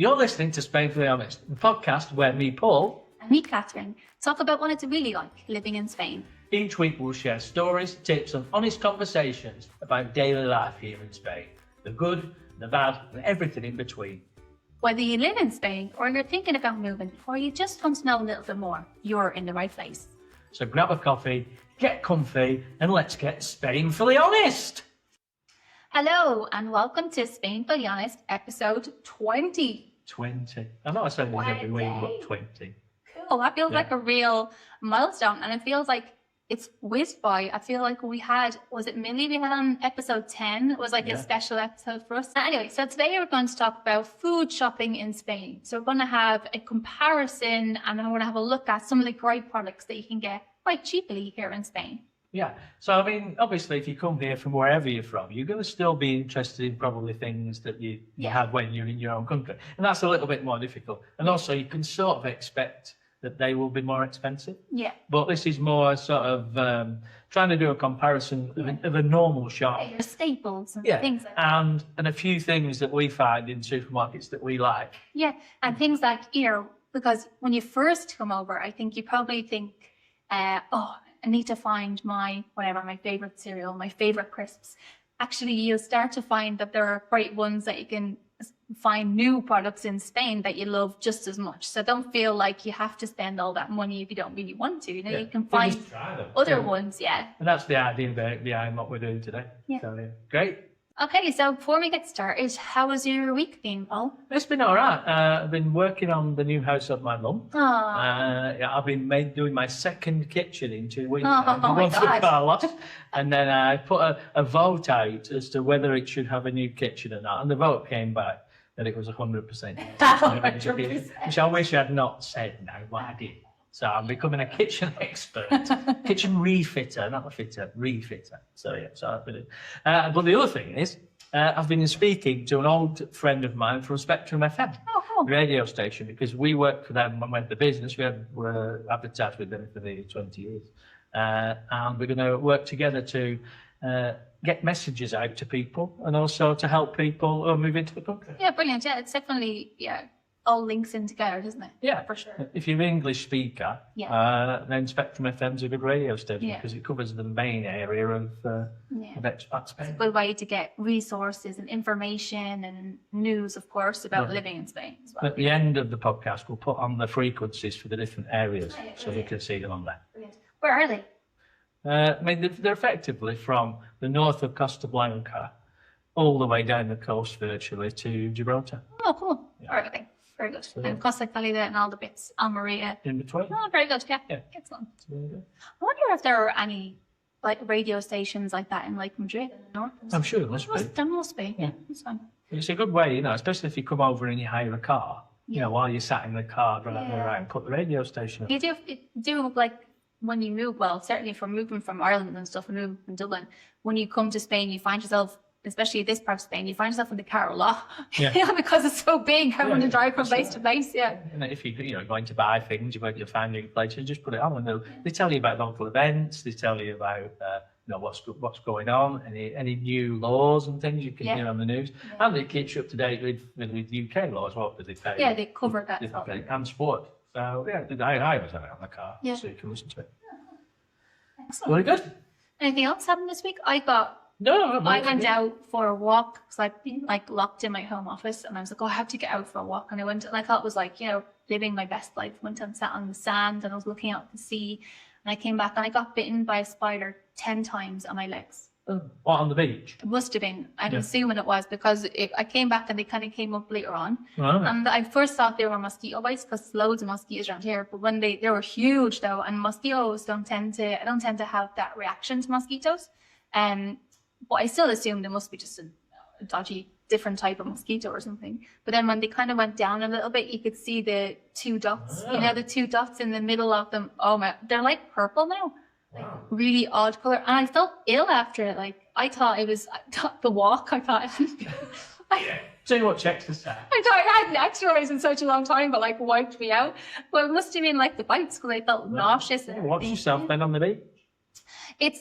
You're listening to Spainfully Honest, the podcast where me, Paul, and me, Catherine, talk about what it's really like living in Spain. Each week we'll share stories, tips and honest conversations about daily life here in Spain. The good, the bad and everything in between. Whether you live in Spain or you're thinking about moving or you just want to know a little bit more, you're in the right place. So grab a coffee, get comfy and let's get Spainfully Honest! Hello and welcome to Spainfully Honest episode 20. 20. I'm not saying this every week, but 20. Cool, that feels like a real milestone and it feels like it's whizzed by. I feel like we had Millie we had on episode 10? It was like a special episode for us. Anyway, so today we're going to talk about food shopping in Spain. So we're going to have a comparison and we're going to have a look at some of the great products that you can get quite cheaply here in Spain. Yeah, so I mean, obviously, if you come here from wherever you're from, you're going to still be interested in probably things that you had when you're in your own country. And that's a little bit more difficult. And also, you can sort of expect that they will be more expensive. Yeah. But this is more sort of trying to do a comparison of a normal shop. Your staples and things like that. And a few things that we find in supermarkets that we like. Yeah, and things like, you know, because when you first come over, I think you probably think, I need to find my favorite cereal, my favorite crisps. Actually, you'll start to find that there are great ones that you can find new products in Spain that you love just as much. So don't feel like you have to spend all that money if you don't really want to. You know, you can find other ones, And that's the idea behind what we're doing today. Yeah. So, great. Okay, so before we get started, how was your week been, Paul? It's been all right. I've been working on the new house of my mum. I've been doing my second kitchen in 2 weeks. My God. And then I put a vote out as to whether it should have a new kitchen or not. And the vote came back that it was 100%. Which I wish I had not said no, but I did. So I'm becoming a kitchen expert, kitchen refitter, not a fitter, refitter. So I've been. But the other thing is, I've been speaking to an old friend of mine from Spectrum FM, radio station, because we worked for them when we had the business. We were advertised with them for nearly 20 years, and we're going to work together to get messages out to people and also to help people who move into the country. Yeah, brilliant. Yeah, it's definitely all links in together, doesn't it? Yeah, for sure. If you're an English speaker, then Spectrum FM's a good radio station because it covers the main area of expat Spain. It's a good way to get resources and information and news, of course, about living in Spain as well. At the end of the podcast, we'll put on the frequencies for the different areas so you can see them on there. Brilliant. Where are they? I mean, they're effectively from the north of Costa Blanca all the way down the coast virtually to Gibraltar. Oh, cool. All right, okay. Very good. And Costa Calida and all the bits, Almeria. In between. Oh, very good. Yeah. Excellent. Really good. I wonder if there are any radio stations like that in Madrid in the north. I'm sure there must be. There must be. Yeah, that's fine. It's a good way, especially if you come over and you hire a car. While you're sat in the car driving around, put the radio station on. You do when you move. Well, certainly if we're moving from Ireland and stuff, and moving from Dublin, when you come to Spain, you find yourself, especially this part of Spain, you find yourself in the car a lot. Because it's so big, having to drive from place to place. Yeah. And if you're going to buy things, you're finding places, just put it on, and they tell you about local events. They tell you about what's going on, any new laws and things you can hear on the news, and it keeps you up to date with UK laws. What do they pay? Yeah, they cover that. And sport. So I was on the car, so you can listen to it. Excellent. Very good. Anything else happened this week? I went out for a walk because I've been locked in my home office, and I was like, I have to get out for a walk. And I went, and I thought it was living my best life. Went and sat on the sand, and I was looking out at the sea. And I came back, and I got bitten by a spider 10 times on my legs. What, on the beach? It must have been. I'm assuming it was because I came back, and they kind of came up later on. Right. And I first thought they were mosquito bites because loads of mosquitoes around here. But when they were huge though, and mosquitoes I don't tend to have that reaction to mosquitoes. But I still assumed it must be just a dodgy, different type of mosquito or something. But then when they kind of went down a little bit, you could see the 2 dots. The 2 dots in the middle of them. Oh my! They're like purple now. Really odd color, and I felt ill after it. I thought the walk. I thought. Too much exercise. I thought I hadn't exercised in such a long time, but wiped me out. But it must have been the bites because I felt nauseous. Watch yourself then on the beach. It's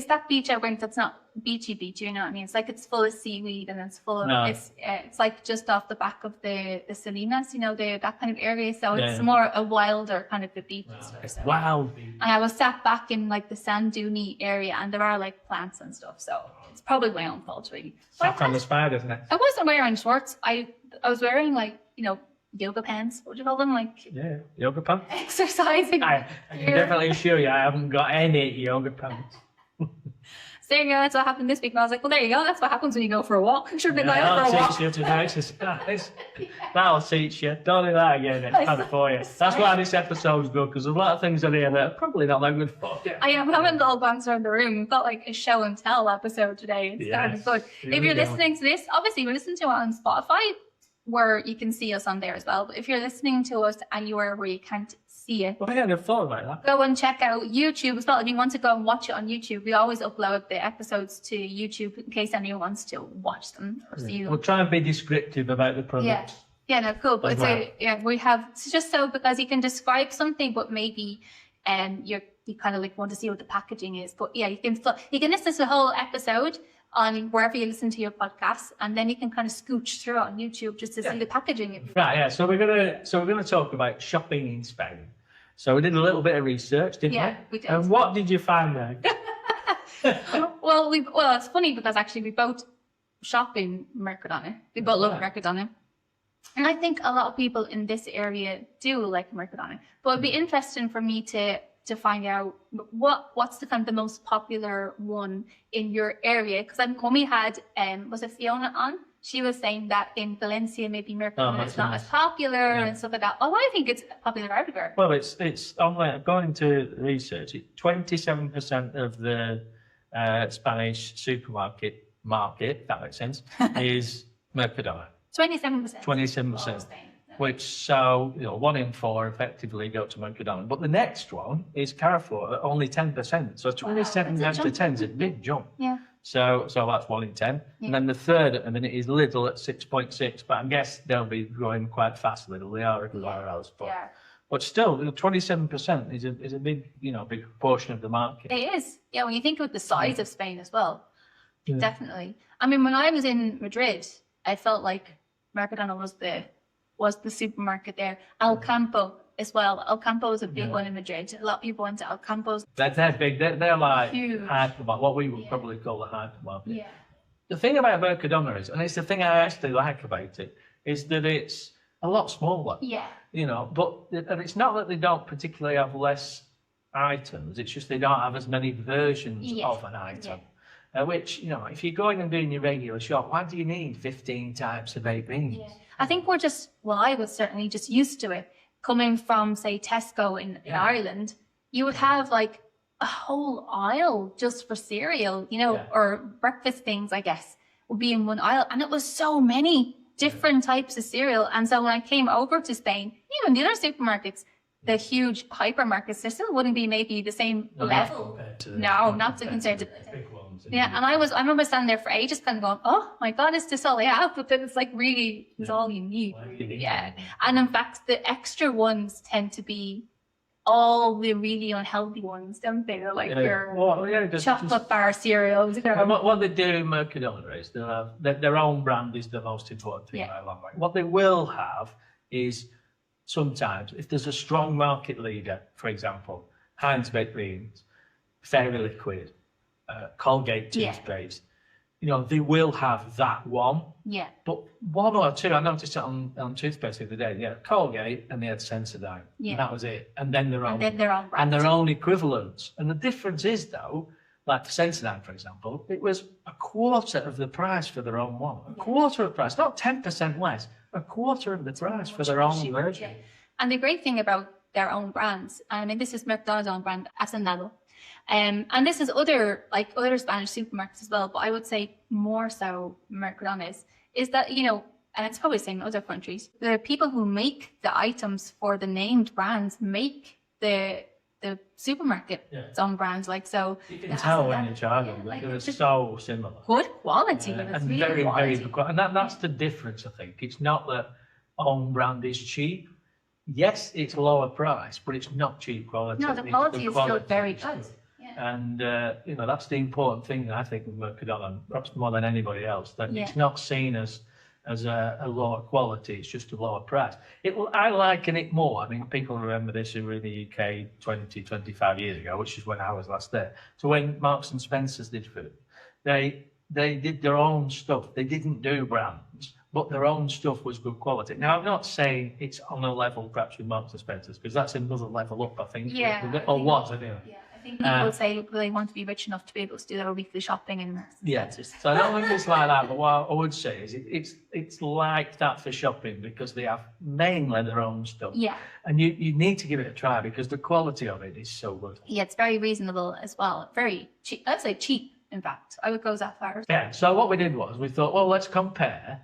that beach I went that's not beachy, you know what I mean? It's like it's full of seaweed and it's full of No. it's like just off the back of the Salinas, you know, that kind of area. So it's Yeah. more a wilder kind of the beach. and stuff, so. Wow. And I was sat back in like the sand dune area, and there are like plants and stuff. So it's probably my own fault, really. But Sat on the spiders next. I wasn't wearing shorts. I was wearing like, you know, yoga pants. What do you call them? Like Yeah, yoga pants. exercising. I can definitely assure you I haven't got any yoga pants. So there you go, that's what happened this week. And I was like, well, there you go. That's what happens when you go for a walk. You should be going out for a That'll walk. teach you to do exercise. That'll teach you. Don't do that again next time for you. That's why this episode's good, because there's a lot of things in here that are probably not that good for you. I am having little banter in the room. We've got like a show and tell episode today. It's kind of good. Here If we you're go. listening to this, obviously we're listening to it on Spotify, where you can see us on there as well. But if you're listening to us anywhere where you can't see it, Well, I hadn't thought about that. go and check out YouTube as well. If you want to go and watch it on YouTube, we always upload the episodes to YouTube in case anyone wants to watch them or see them. We'll try and be descriptive about the products. Yeah, no, cool. But As well. we have it's just so because you can describe something, but maybe you kind of like want to see what the packaging is. But yeah, you can listen to the whole episode on wherever you listen to your podcasts, and then you can kind of scooch through it on YouTube just to see the packaging. Right, yeah. So we're gonna talk about shopping in Spain. So we did a little bit of research, didn't Yeah, we did. And what did you find there? Well, it's funny because actually we both shop in Mercadona. We both love Mercadona. And I think a lot of people in this area do like Mercadona. But it'd be interesting for me to find out what's the kind of the most popular one in your area. Because when we had was it Fiona on? She was saying that in Valencia maybe Mercadona is not as popular and stuff like that. Oh, I think it's popular everywhere. Well, it's only according to research, 27% of the Spanish supermarket market, if that makes sense, is Mercadona. 27%. 27%. Which, so, 1 in 4 effectively go to Mercadona. But the next one is Carrefour at only 10%. So 27 down to 10 is a big jump. Yeah. So that's 1 in 10. Yeah. And then the third at the minute is Lidl at 6.6. But I guess they'll be growing quite fast, Lidl. They are everywhere else. But still, 27% is a big, big portion of the market. It is. Yeah, when you think of the size of Spain as well. Definitely. I mean, when I was in Madrid, I felt like Mercadona was the supermarket there. El Campo as well. El Campo is a big one in Madrid. A lot of people went to El Campo's. They're big. They're like Huge. hypermarket, what we would probably call a hypermarket. Yeah. The thing about Mercadona is, and it's the thing I actually like about it, is that it's a lot smaller. Yeah. But and it's not that they don't particularly have less items. It's just they don't have as many versions of an item. Which, if you're going and doing your regular shop, why do you need 15 types of baked beans? Yeah. I think I was certainly just used to it. Coming from, say, Tesco in Ireland, you would have like a whole aisle just for cereal, or breakfast things, I guess, would be in one aisle. And it was so many different types of cereal. And so when I came over to Spain, even the other supermarkets, the huge hypermarkets, there still wouldn't be maybe the same level. Not to compared to big ones. Yeah, and I remember standing there for ages kind of going, oh my God, is this all they have? But then it's like really, it's all you need. Yeah. And in fact, the extra ones tend to be all the really unhealthy ones, don't they? They're like your chocolate bar cereals. And what they do in Mercadona is they have their own brand is the most important thing. I love. What they will have is sometimes, if there's a strong market leader, for example, Heinz baked beans, Fairy Liquid, Colgate toothpaste, they will have that one. Yeah. But one or two, I noticed it on toothpaste the other day. Yeah, Colgate, and they had Sensodyne. Yeah. And that was it. And then their own. And their own equivalents. And the difference is, though, like for Sensodyne, for example, it was a quarter of the price for their own one. A quarter of the price, not 10% less. A quarter of the price for their own version. And the great thing about their own brands, I mean, this is Mercadona's own brand, Hacendado. And this is other Spanish supermarkets as well, but I would say more so Mercadona's, is that, and it's probably the same in other countries, the people who make the items for the named brands make the supermarket's own brands. So you can tell when you try them, they're so similar. Good quality. And very, very good quality. And that's the difference, I think. It's not that own brand is cheap. Yes, it's lower price, but it's not cheap quality. No, the quality is still very good. And, that's the important thing, I think, with Mercadona, perhaps more than anybody else, that Yeah. it's not seen as a lower quality, it's just a lower price. I liken it more. I mean, people remember this who were in the UK 20, 25 years ago, which is when I was last there. So when Marks and Spencer's did food, they did their own stuff. They didn't do brands, but their own stuff was good quality. Now, I'm not saying it's on a level perhaps with Marks and Spencer's, because that's another level up, I think. Yeah, Or was, anyway. Yeah, I think people say they want to be rich enough to be able to do their weekly shopping and Yeah, so I don't think it's like that, but what I would say is it's like that for shopping because they have mainly their own stuff. Yeah. And you need to give it a try because the quality of it is so good. Yeah, it's very reasonable as well. Very cheap. I'd say cheap, in fact. I would go that far. Yeah, so what we did was we thought, well, let's compare.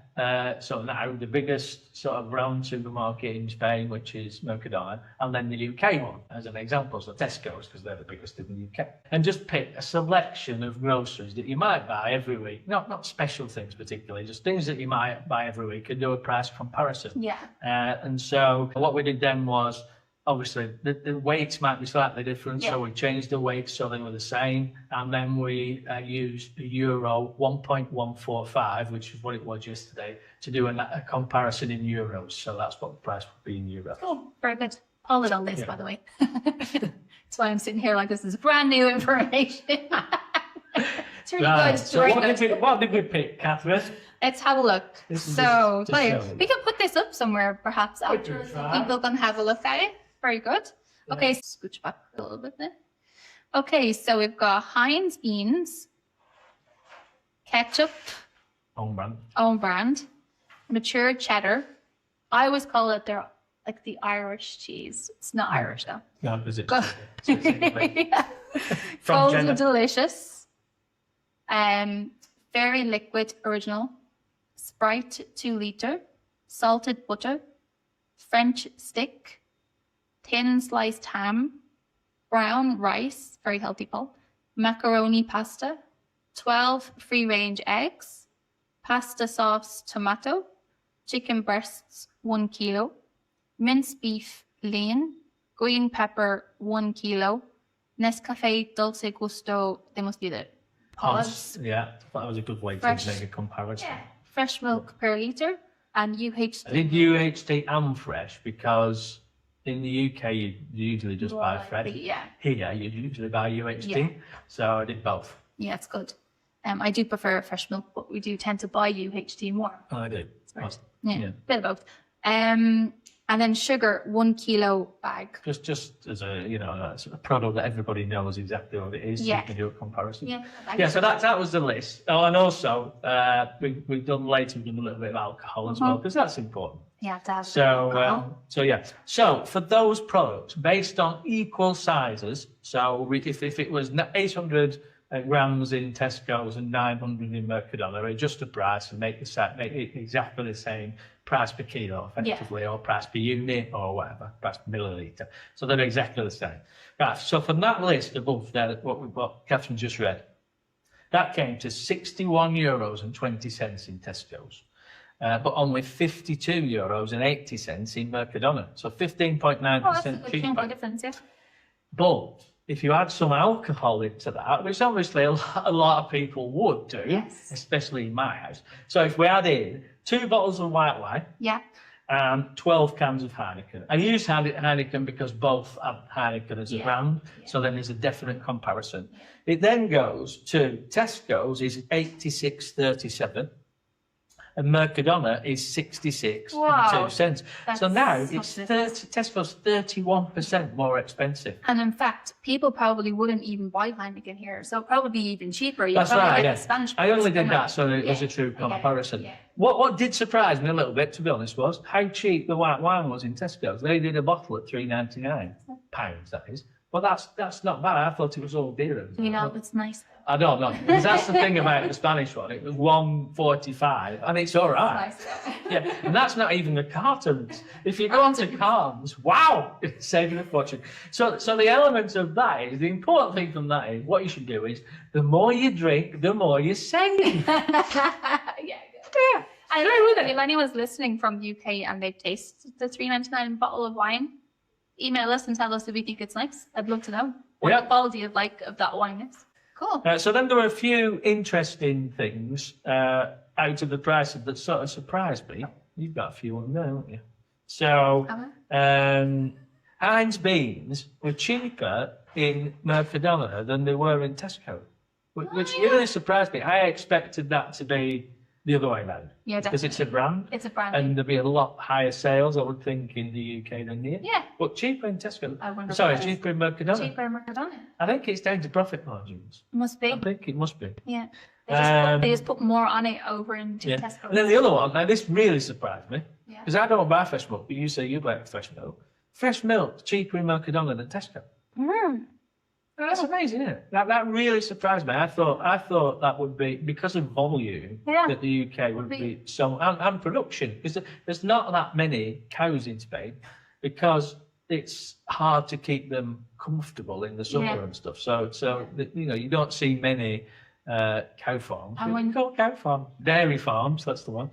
So now the biggest sort of brown supermarket in Spain, which is Mercadona, and then the UK one as an example, so Tesco's, because they're the biggest in the UK. And just pick a selection of groceries that you might buy every week, not special things particularly, just things that you might buy every week and do a price comparison. Yeah. And so what we did then was, obviously, the weights might be slightly different, Yeah. so we changed the weights so they were the same, and then we used Euro 1.145, which is what it was yesterday, to do a comparison in euros. So that's what the price would be in euros. Oh, very good. Paul did all this, by the way. That's why I'm sitting here like this is brand new information. It's really good. So what did we pick, Catherine? Let's have a look. So, we can put this up somewhere perhaps after can so try. people can have a look at it. Very good. Okay, scooch back a little bit then. Okay, so we've got Heinz beans, ketchup, own brand, mature cheddar. I always call it like the Irish cheese. It's not Irish though. No, is it? Yeah. From Frozen Jenna. Delicious. Very liquid original. Sprite 2 liter. Salted butter. French stick. Thin sliced ham. Brown rice, very healthy, Paul. Macaroni pasta. 12 free range eggs. Pasta sauce tomato. Chicken breasts 1 kilo. Minced beef lean. Green pepper 1 kilo. Nescafe Dulce Gusto, they must be the pause. Yeah, that was a good way Fresh. to make a comparison. Yeah. Fresh milk per litre and UHT. I did UHT and fresh because in the UK you usually just buy fresh. Yeah. Here you usually buy UHT, Yeah. so I did both. Yeah, it's good. I do prefer fresh milk, but we do tend to buy UHT more. Oh, I do. Yeah, bit of both. And then sugar, 1 kilo bag. Just as a product that everybody knows exactly what it is, so Yeah. you can do a comparison. Yeah. So that was the list. Oh, and also we've done later, we've done a little bit of alcohol as well, because that's important. Yeah, to have So for those products based on equal sizes, so if it was 800 grams in Tesco's and 900 in Mercadona, we adjust the price and make it exactly the same price per kilo, effectively, or price per unit, or whatever, price per milliliter. So they're exactly the same. Right. So from that list above there, what Catherine just read, that came to €61.20 in Tesco's. But only €52.80 in Mercadona. So 15.9% cheaper. difference, yeah. But if you add some alcohol into that, which obviously a lot of people would do, Yes. especially in my house. So if we add in 2 bottles of white wine Yeah. and 12 cans of Heineken. I use Heineken because both have Heineken as a brand, so then there's a definite comparison. It then goes to Tesco's is 86.37. And Mercadona is 66.02. So now it's Tesco's 31% more expensive. And in fact, people probably wouldn't even buy Heineken here, so probably even cheaper. That's right. Get the Spanish I only did price. that so it was a true comparison. Yeah. What did surprise me a little bit, to be honest, was how cheap the white wine was in Tesco's. They did a bottle at £3.99, that is. But that's not bad. I thought it was all dearer. It's nice. I don't know. Because that's the thing about the Spanish one. It was $1.45, and it's all right. Nice. Yeah, and that's not even the cartons. If you go onto cartons, wow, it's saving a fortune. So the element of that is, the important thing from that is, what you should do is, the more you drink, the more you save. Yeah. I don't know if anyone's listening from the UK and they've tasted the $3.99 bottle of wine, email us and tell us if you think it's nice. I'd love to know. what Yeah. the quality of that wine is. Cool. So then there were a few interesting things out of the prices that sort of surprised me. You've got a few on there, haven't you? So Heinz beans were cheaper in Mercadona than they were in Tesco, which really surprised me. I expected that to be the other way around. Yeah, because it's a brand. It's a brand. And there'd be a lot higher sales, I would think, in the UK than here. Yeah. But cheaper in Tesco. I wonder Sorry, why. cheaper in Mercadona. Cheaper in Mercadona. I think it's down to profit margins. Must be. I think it must be. Yeah. They just put more on it over into Yeah. Tesco. And then the other one, now this really surprised me, Yeah. because I don't buy fresh milk, but you say you buy fresh milk. Fresh milk cheaper in Mercadona than Tesco. Mm. That's amazing, isn't it? That really surprised me. I thought that would be because of volume Yeah. that the UK would be so and production, because there's not that many cows in Spain, because it's hard to keep them comfortable in the summer and stuff. So you don't see many cow farms. And when- Cow farms, dairy farms. That's the one.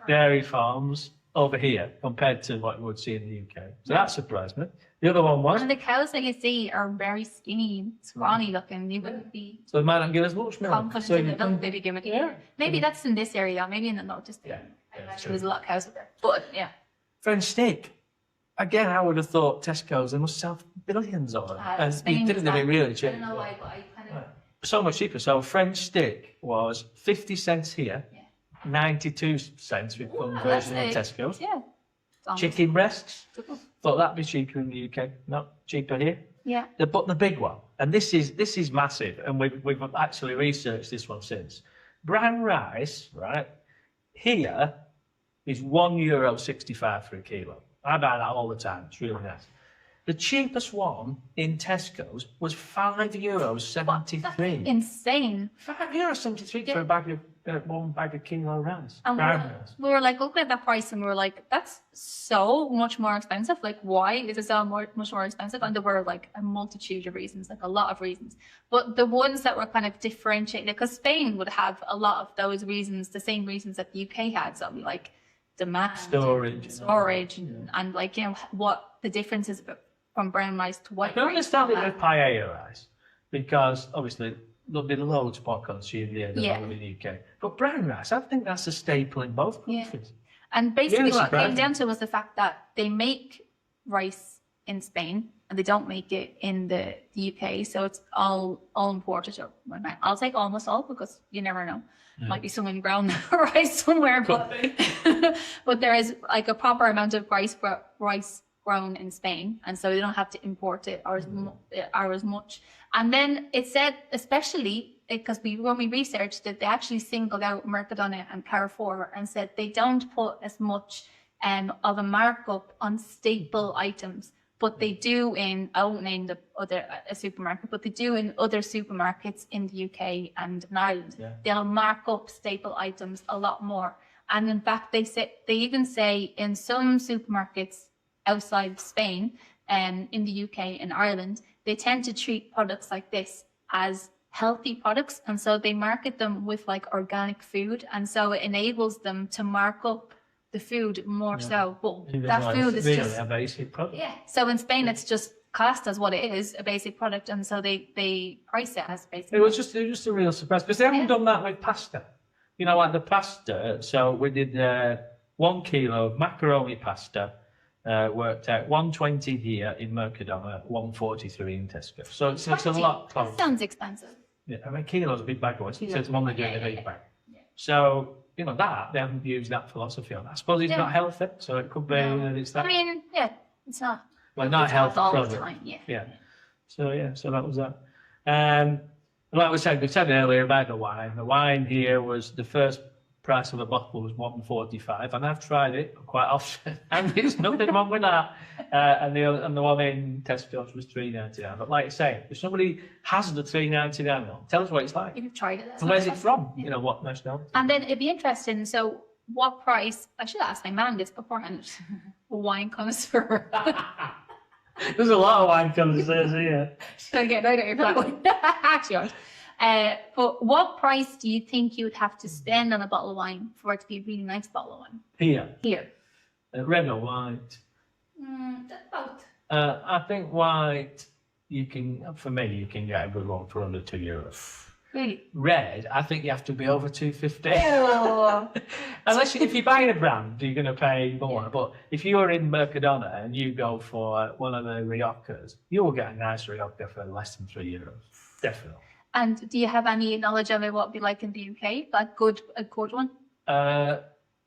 Dairy farms over here compared to what you would see in the UK. So that surprised me. The other one was And the cows that you see are very skinny, scrawny looking. You wouldn't be so they might not give as much milk. confident So in you the milk can- they'd be giving you. Yeah. Maybe that's in this area, maybe in the north. Just Yeah. I Yeah, imagine true. there's a lot of cows there. But yeah. French steak. Again, I would have thought Tesco's, they must sell billions of them. And Spain you is didn't even really I cheap. don't know why, but I kind of So much cheaper. So French steak was 50 cents here, 92 cents with conversion in Tesco's. Yeah. Chicken breasts, thought that'd be cheaper in the UK, not cheaper here. Yeah. But the big one, and this is massive, and we've actually researched this one since. Brown rice, right, here is €1.65 for a kilo. I buy that all the time. It's really nice. The cheapest one in Tesco's was €5.73. Insane. €5.73 for a bag of one bag of kilo rice. And Brown rice. we were like looking at that price and we were like, that's so much more expensive. Like, why is it so much more expensive? And there were like a multitude of reasons, like a lot of reasons. But the ones that were kind of differentiated, because Spain would have a lot of those reasons, the same reasons that the UK had. So like demand, storage, and like, you know, what the difference is from brown rice to white I can rice. understand it with paella rice, because obviously there'll be loads more consumed here than in the UK. But brown rice, I think that's a staple in both countries. And basically Really what it came surprising. down to was the fact that they make rice in Spain and they don't make it in the UK. So it's all imported. I'll take almost all, because you never know. Might be some ground rice somewhere, but but there is like a proper amount of rice grown in Spain, and so they don't have to import it or as much. And then it said, especially because when we researched it, they actually singled out Mercadona and Carrefour and said they don't put as much of a markup on staple items, but they do in, I won't name the other supermarket, but they do in other supermarkets in the UK and in Ireland. Yeah. They'll mark up staple items a lot more. And in fact, they even say in some supermarkets outside Spain and in the UK and Ireland, they tend to treat products like this as healthy products. And so they market them with like organic food. And so it enables them to mark up the food more so. But that food is really just a basic product. yeah. So in Spain, it's just classed as what it is, a basic product, and so they price it as basic. It was just a real surprise, because they haven't done that with pasta. You know, like the pasta. So we did 1 kilo of macaroni pasta. Worked out 120 here in Mercadona, 143 in Tesco. So it's a lot closer. That sounds expensive. Yeah, I mean, kilo's a big bag, so it's one they're doing a big bag. Yeah. So, you know, they haven't used that philosophy on. I suppose it's not healthy, so it could be that it's that. I mean, yeah, it's not. Well, not it's healthy all the product. time. Yeah. Yeah. So that was that. Like we said earlier about the wine. The wine here was the first price of a bottle was $1.45, and I've tried it quite often, and there's nothing wrong with that. And the one in Tesco's was $3.99. But like I say, if somebody has the $3.99 one, tell us what it's like. You've tried it. And where's it from? You know, what nationality? And then it'd be interesting. So, what price? I should ask my man this beforehand. A wine connoisseur. There's a lot of wine connoisseurs here. Okay, no, you're fine. Actually, but what price do you think you would have to spend on a bottle of wine for it to be a really nice bottle of wine? Here. Red or white? Both. I think white for me, you can get a good one for under €2. Really? Red, I think you have to be over 250. Ew. Unless if you're buying a brand, you're going to pay more. But if you're in Mercadona and you go for one of the Riojas, you will get a nice Rioja for less than €3. Definitely. And do you have any knowledge of it, what it'd be like in the UK? Like a good one?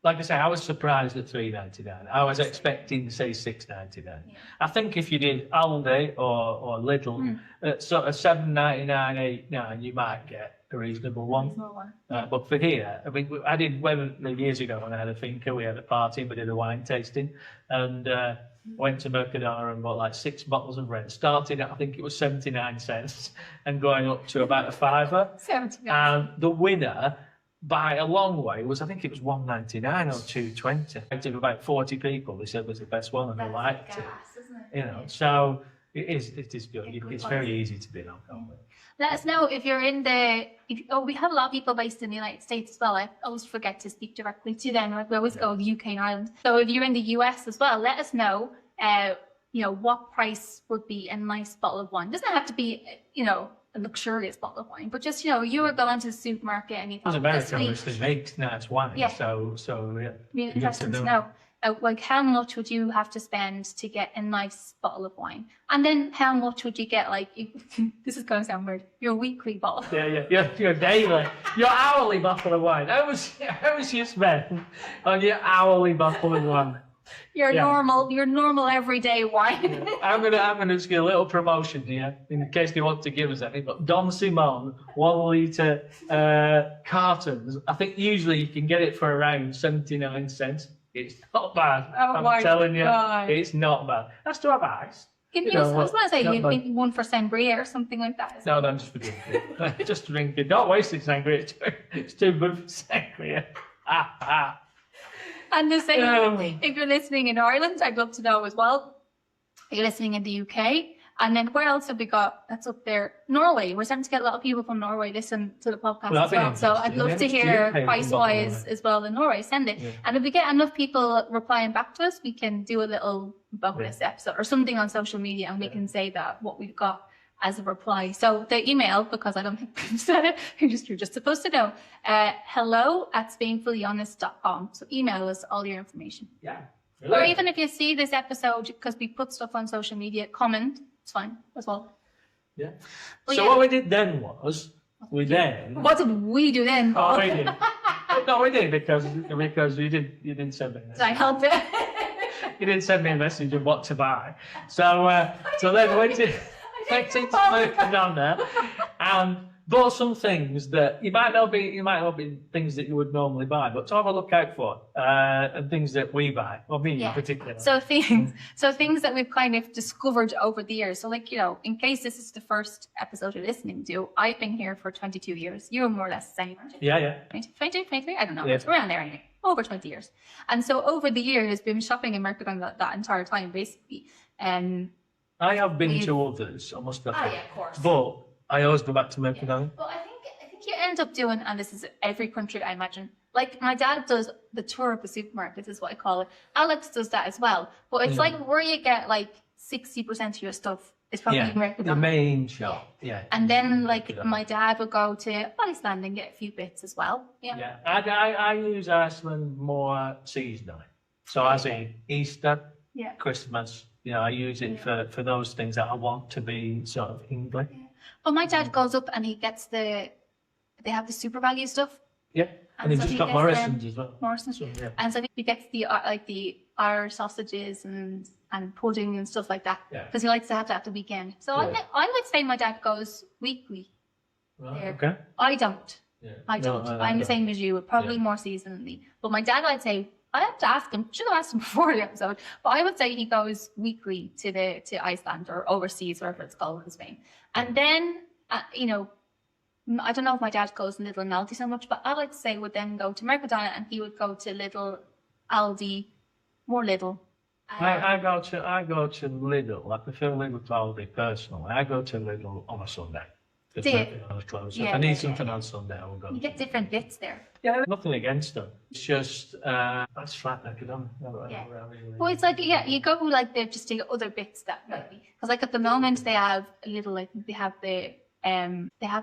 Like I say, I was surprised at $3.99. I was expecting, say, $6.99. Yeah. I think if you did Aldi or Lidl, at sort of $7.99, $8.99, you might get a reasonable one. But for here, I mean, I did years ago when I had a finca, we had a party and we did a wine tasting, and went to Mercadona and bought like 6 bottles of red. Started at, I think it was 79 cents, and going up to about a fiver. 79. And the winner, by a long way, I think it was $1.99 or $2.20. Out of about 40 people, they said it was the best one, and they liked it. You know, so it is good. It's very easy to be an alcoholic. Let us know if you're in we have a lot of people based in the United States as well. I always forget to speak directly to them. Like we always go the UK and Ireland. So if you're in the US as well, let us know, what price would be a nice bottle of wine. It doesn't have to be, a luxurious bottle of wine, but just, you were going to the supermarket and you thought, America obviously makes nice wine, yeah. so yeah. Really interesting to know. Like how much would you have to spend to get a nice bottle of wine? And then how much would you get, this is going to sound weird, your weekly bottle? Yeah, your daily, your hourly bottle of wine. How much you spend on your hourly bottle of wine? Your normal everyday wine. Yeah. I'm gonna just get a little promotion here in case they want to give us any. But Don Simon 1 litre cartons. I think usually you can get it for around 79 cents. It's not bad. Oh I'm telling you, God. it's not bad. That's to have ice. I was going to say maybe one for sangria or something like that. No, just for drinking. Just drinking. Don't waste it, sangria. It's too good for sangria. And the same, if you're listening in Ireland, I'd love to know as well. You're listening in the UK. And then where else have we got that's up there? Norway. We're starting to get a lot of people from Norway listen to the podcast as well. So I'd love to hear price-wise as well in Norway. Send it. Yeah. And if we get enough people replying back to us, we can do a little bonus episode or something on social media, and we can say that what we've got as a reply. So the email, because I don't think we've said it, you're just supposed to know, hello@spainfullyhonest.com. So email us all your information. Yeah. Really? Or even if you see this episode, because we put stuff on social media, comment. It's fine as well. Yeah. So what we did then was, What did we do then? Oh, we did. No, we did because you didn't send me a message. I helped it. You didn't send me a message of what to buy. So then went to Mercadona and bought some things that you might not be things that you would normally buy, but to have a look out for, and things that we buy, or me in particular. So things that we've kind of discovered over the years. So in case this is the first episode you're listening to, I've been here for 22 years. You were more or less the same, aren't you? Yeah. 22, 23? I don't know. It's around there anyway. Over 20 years. And so over the years, we've been shopping in Mercadona that entire time, basically. I have been to others, I must admit. Oh, yeah, of course. But I always go back to Mercadona. Yeah. But I think you end up doing, and this is every country, I imagine. Like my dad does the tour of the supermarkets, is what I call it. Alex does that as well. But it's like where you get 60% of your stuff is probably Mercadona. The main shop. Yeah. And then my dad would go to Iceland and get a few bits as well. Yeah. I use Iceland more seasonally. So as in Easter, Christmas. I use it for those things that I want to be sort of English. Yeah. Well, my dad goes up and he gets they have the super value stuff. Yeah, and he's just got Morrison's as well. Morrison's, so, and so he gets the Irish sausages and pudding and stuff like that because he likes to have that the weekend. So I would say my dad goes weekly. Right. Okay. I don't. Yeah. I don't. I'm the same as you, probably more seasonally. But my dad, I'd say. I have to ask him. Should have asked him before the episode. But I would say he goes weekly to Iceland or overseas, wherever it's called in Spain. And then, I don't know if my dad goes Lidl and Aldi so much, but I like to say would then go to Mercadona and he would go to Lidl, Aldi, more Lidl. I go to Lidl. I prefer Lidl to Aldi personally. I go to Lidl on a Sunday. If I need something on Sunday, I will go. You get different bits there. Yeah, nothing against them. It's just that's flat Mercadona. Well, it's you go there just to get other bits that maybe Because like at the moment they have a little like they have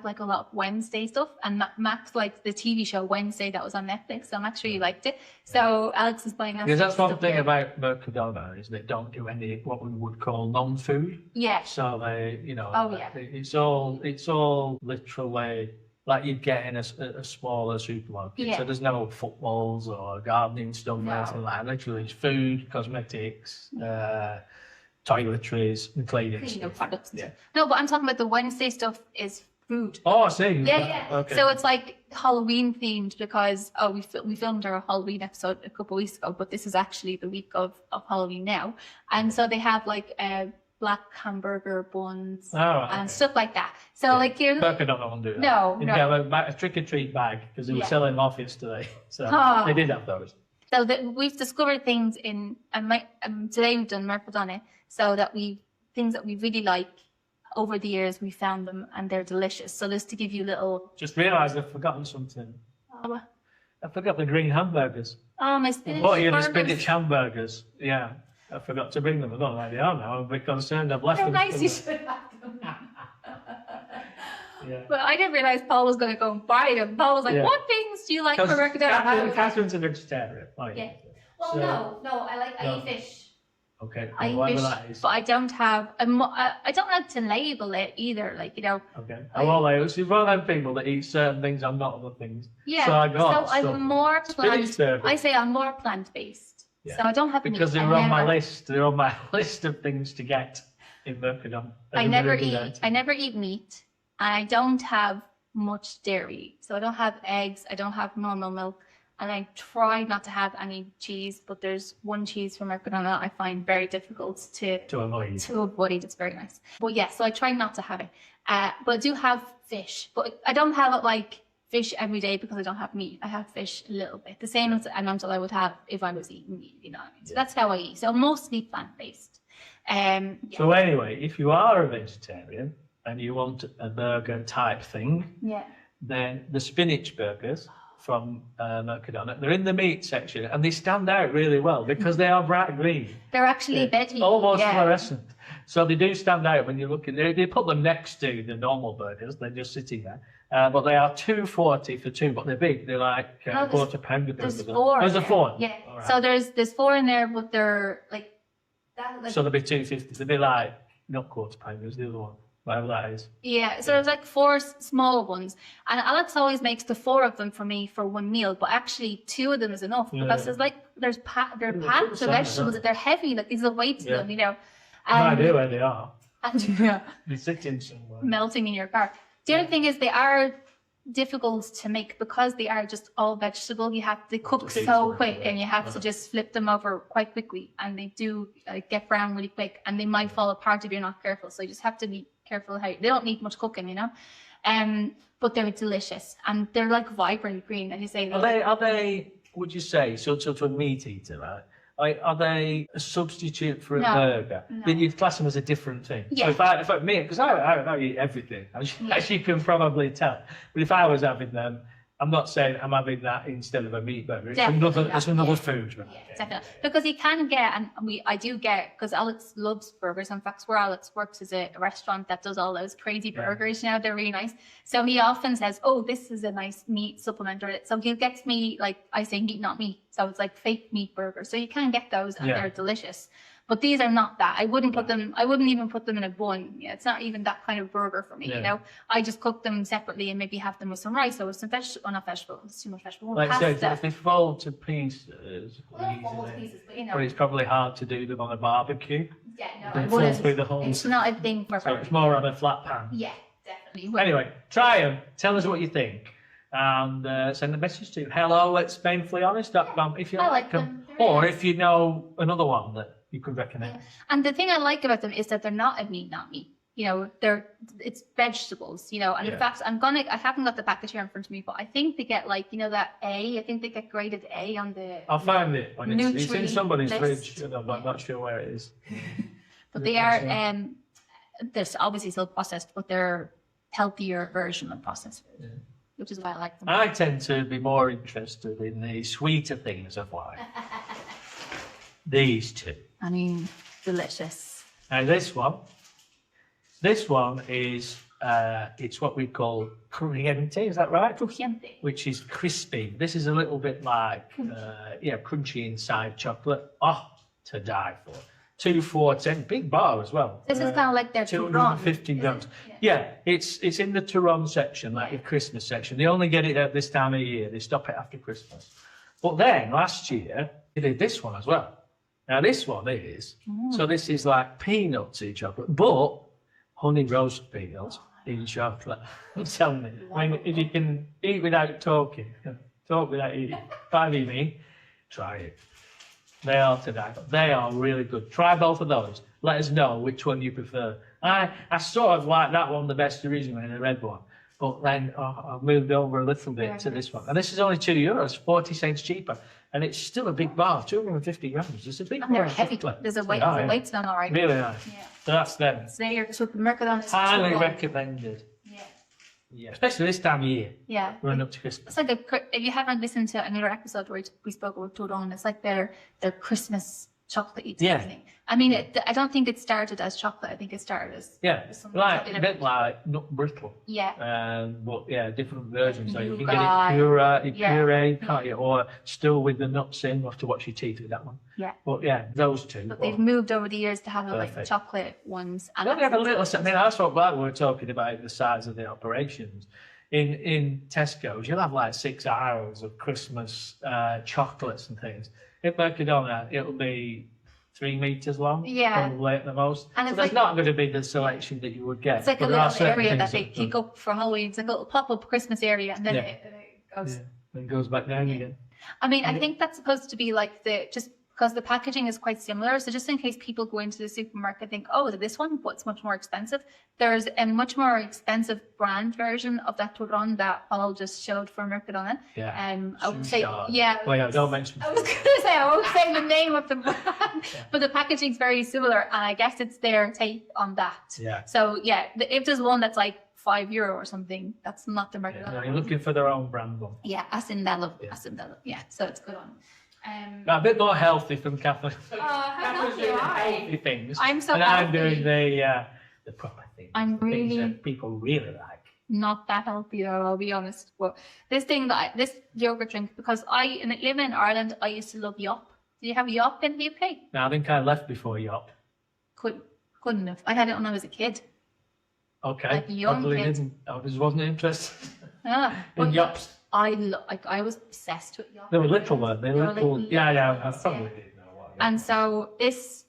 like a lot of Wednesday stuff, and Max liked the TV show Wednesday that was on Netflix, so Max really liked it. So Alex is buying us. Because that's one thing there. about Mercadona is they don't do any what we would call non-food. Yeah. So they, Oh, yeah. it's all literally like you'd get in a smaller supermarket. Yeah. So there's no footballs or gardening stuff or No. anything like that. Literally, it's food, cosmetics, toiletries, and cleaning Cleaning stuff. products. Yeah. No, but I'm talking about the Wednesday stuff is food. Oh, I see. Yeah. Okay. So it's like Halloween themed because we filmed our Halloween episode a couple of weeks ago, but this is actually the week of Halloween now, and so they have like black hamburger buns and stuff like that. So like you're Mercadona won't do that. No, You no. have a trick or treat bag because they were selling them off yesterday. So Oh. they did have those. So that we've discovered things in today we've done Mercadona, so that things that we really like over the years we found them and they're delicious. So just to give you a little Just realised I've forgotten something. I forgot the green hamburgers. my spinach What are you the burgers. spinach hamburgers? Yeah. I forgot to bring them. I don't know where they are now. I'm a bit concerned. I've left They're them. nice, you should have them. Yeah. But I didn't realise Paul was going to go and buy them. Paul was like, Yeah. "What things do you like for Mercadona?" Catherine's a vegetarian. Oh, Yeah. Well, So- no, I eat fish. Okay. I eat Whatever fish, that is. but I don't have. I don't like to label it either. Like Okay. I'm all like, it's one of them people that eat certain things and not other things. Yeah. So I got I'm some more spinach plant. burgers. I say I'm more plant based. Yeah. So I don't have Because meat. they're on my list. They're on my list of things to get in Mercadona. I never eat meat, and I don't have much dairy. So I don't have eggs. I don't have normal milk, and I try not to have any cheese. But there's one cheese from Mercadona I find very difficult to avoid. It's very nice. But yeah, so I try not to have it. But I do have fish, but I don't have it like fish every day because I don't have meat. I have fish a little bit, the same amount that I would have if I was eating meat. You know what I mean? So that's how I eat. So mostly plant based. Yeah. So anyway, if you are a vegetarian and you want a burger type thing, Yeah. then the spinach burgers from Mercadona, they're in the meat section and they stand out really well because they are bright green. They're actually veggie. Almost yeah. fluorescent. So they do stand out when you're looking. They put them next to the normal burgers. They're just sitting there. But they are $2.40 for two, but they're big. They're like No, quarter pounder. There's four. There's a four. Yeah. All right. So there's four in there, but they're like that. Like, So they'll be $2.50. They'll be like not quarter pounders. The other one, whatever that is. yeah. So there's like four smaller ones, and Alex always makes the four of them for me for one meal. But actually, two of them is enough because there's packs of vegetables that they're heavy. Like these are weights to them, you know. No idea where they are. And They're sitting somewhere. melting in your car. The other thing is they are difficult to make because they are just all vegetable. They cook so quick, and you have to just flip them over quite quickly, and they do get brown really quick, and they might fall apart if you're not careful. So you just have to be careful how they don't need much cooking, you know. But they're delicious, and they're like vibrant green, as you say. Are they? Would you say sort of a meat eater, right? Are they a substitute for a burger? No. Then you'd class them as a different thing. Yeah. So if I me, because I eat everything, as you can probably tell. But if I was having them, I'm not saying I'm having that instead of a meat burger. It's another food, right? Yeah, definitely. Because you can get, and I do get, because Alex loves burgers. In fact, where Alex works is a restaurant that does all those crazy burgers. You know, they're really nice. So he often says, "Oh, this is a nice meat supplement," so he gets me like I say, meat not meat. So it's like fake meat burger. So you can get those, and they're delicious. But these are not that. I wouldn't even put them in a bun. Yeah, it's not even that kind of burger for me, you know. I just cook them separately and maybe have them with some rice or with some not vegetables, it's too much vegetable. Like I pasta. said, if they fall to pieces, But, you know, but it's probably hard to do them on a barbecue. yeah, no, They I fall wouldn't. through the holes. It's not a thing for So it's more on a flat pan. Yeah, definitely. Anyway, try them. Tell us what you think. And send a message to hello@spainfullyhonest.com if you I like like them. them. They're Or nice. if you know another one that you could recommend. And the thing I like about them is that they're not a meat, not meat. You know, it's vegetables, you know, and in fact, I haven't got the package here in front of me, but I think they get like, you know, that I think they get graded A on the. I'll find it when it's in Nutrient somebody's list. fridge. And I'm not sure where it is. But they are, they're obviously still processed, but they're healthier version of processed food, which is why I like them. I tend to be more interested in the sweeter things of life. These two. I mean, delicious. Now this one This one is, it's what we call crujiente, is that right? Crujiente. Which is crispy. This is a little bit like, crunchy inside chocolate. Oh, to die for. 240, big bar as well. This is kind of like their 250 Turon, grams. isn't it? Yeah, it's in the Turon section, like the Christmas section. They only get it at this time of year. They stop it after Christmas. But then last year, they did this one as well. Now this one is, so this is like peanutsy chocolate, but honey roast peanuts in chocolate. Tell me, I mean, if you can eat without talking, talk without eating, by me, try it. They are to die for. They are really good. Try both of those. Let us know which one you prefer. I sort of like that one the best originally, the red one. But then I've moved over a little bit to this one. And this is only €2, 40 cents cheaper. And it's still a big bar, 250 grams. It's a big bar. And they're heavy. chocolate. There's a weight. They are, The yeah. weight's done all right. Really nice. Yeah. So that's them. So you're so the Mercadona. Highly recommended. Yeah. Yeah, especially this time of year, Yeah. running up to Christmas. It's like if you haven't listened to another episode where we spoke about Toiletries, it's like their Christmas chocolate Yeah. thing. I mean, I don't think it started as chocolate. I think it started as Yeah, like a bit like nut brittle. yeah. But yeah, different versions. So you can get Nougat. it puree, can't you? Or still with the nuts in. You have to watch your teeth with that one. Yeah. But yeah, those two. But they've moved over the years to have like Perfect. chocolate ones. And They only have a little. I mean, that's what we were talking about, the size of the operations. In Tesco's, you'll have like 6 aisles of Christmas chocolates and things. In Mercadona, it'll be 3 meters long, Yeah. probably at the most. And So it's there's like- not going to be the selection that you would get. it's like but a there are little certain area that things they pick up for Halloween. It's like a little pop-up Christmas area, and then Yeah. it goes. Yeah, and it goes back down again. I mean, I think that's supposed to be like just because the packaging is quite similar. So just in case people go into the supermarket and think, oh, is it this one? But it's much more expensive. There's a much more expensive brand version of that Turon that Paul just showed for Mercadona. Yeah. I would say, Sunscreen. yeah. Well, yeah, don't mention. I was going to say, I won't say the name of the brand, but the packaging's very similar. And I guess it's their take on that. Yeah. So yeah, if there's one that's like €5 or something, that's not the Yeah, Mercadona. no, you're looking for their own brand one. Yeah, Asindalo. Yeah, so it's good on. A bit more healthy from Kathleen. how Catherine's healthy doing am I? healthy things. I'm so and I'm healthy. doing the proper things. I'm the things really- that people really like. Not that healthy though, I'll be honest. But this yogurt drink, because living in Ireland, I used to love Yop. Do you have Yop in the UK? Now, I think I left before Yop. Couldn't have. I had it when I was a kid. Okay. Like a young Probably kid. didn't. I just wasn't interested Yeah, in but Yops. I was obsessed with Yop. They were little, weren't they? They were Little. little Yeah, I ones, probably yeah. didn't know what. And so this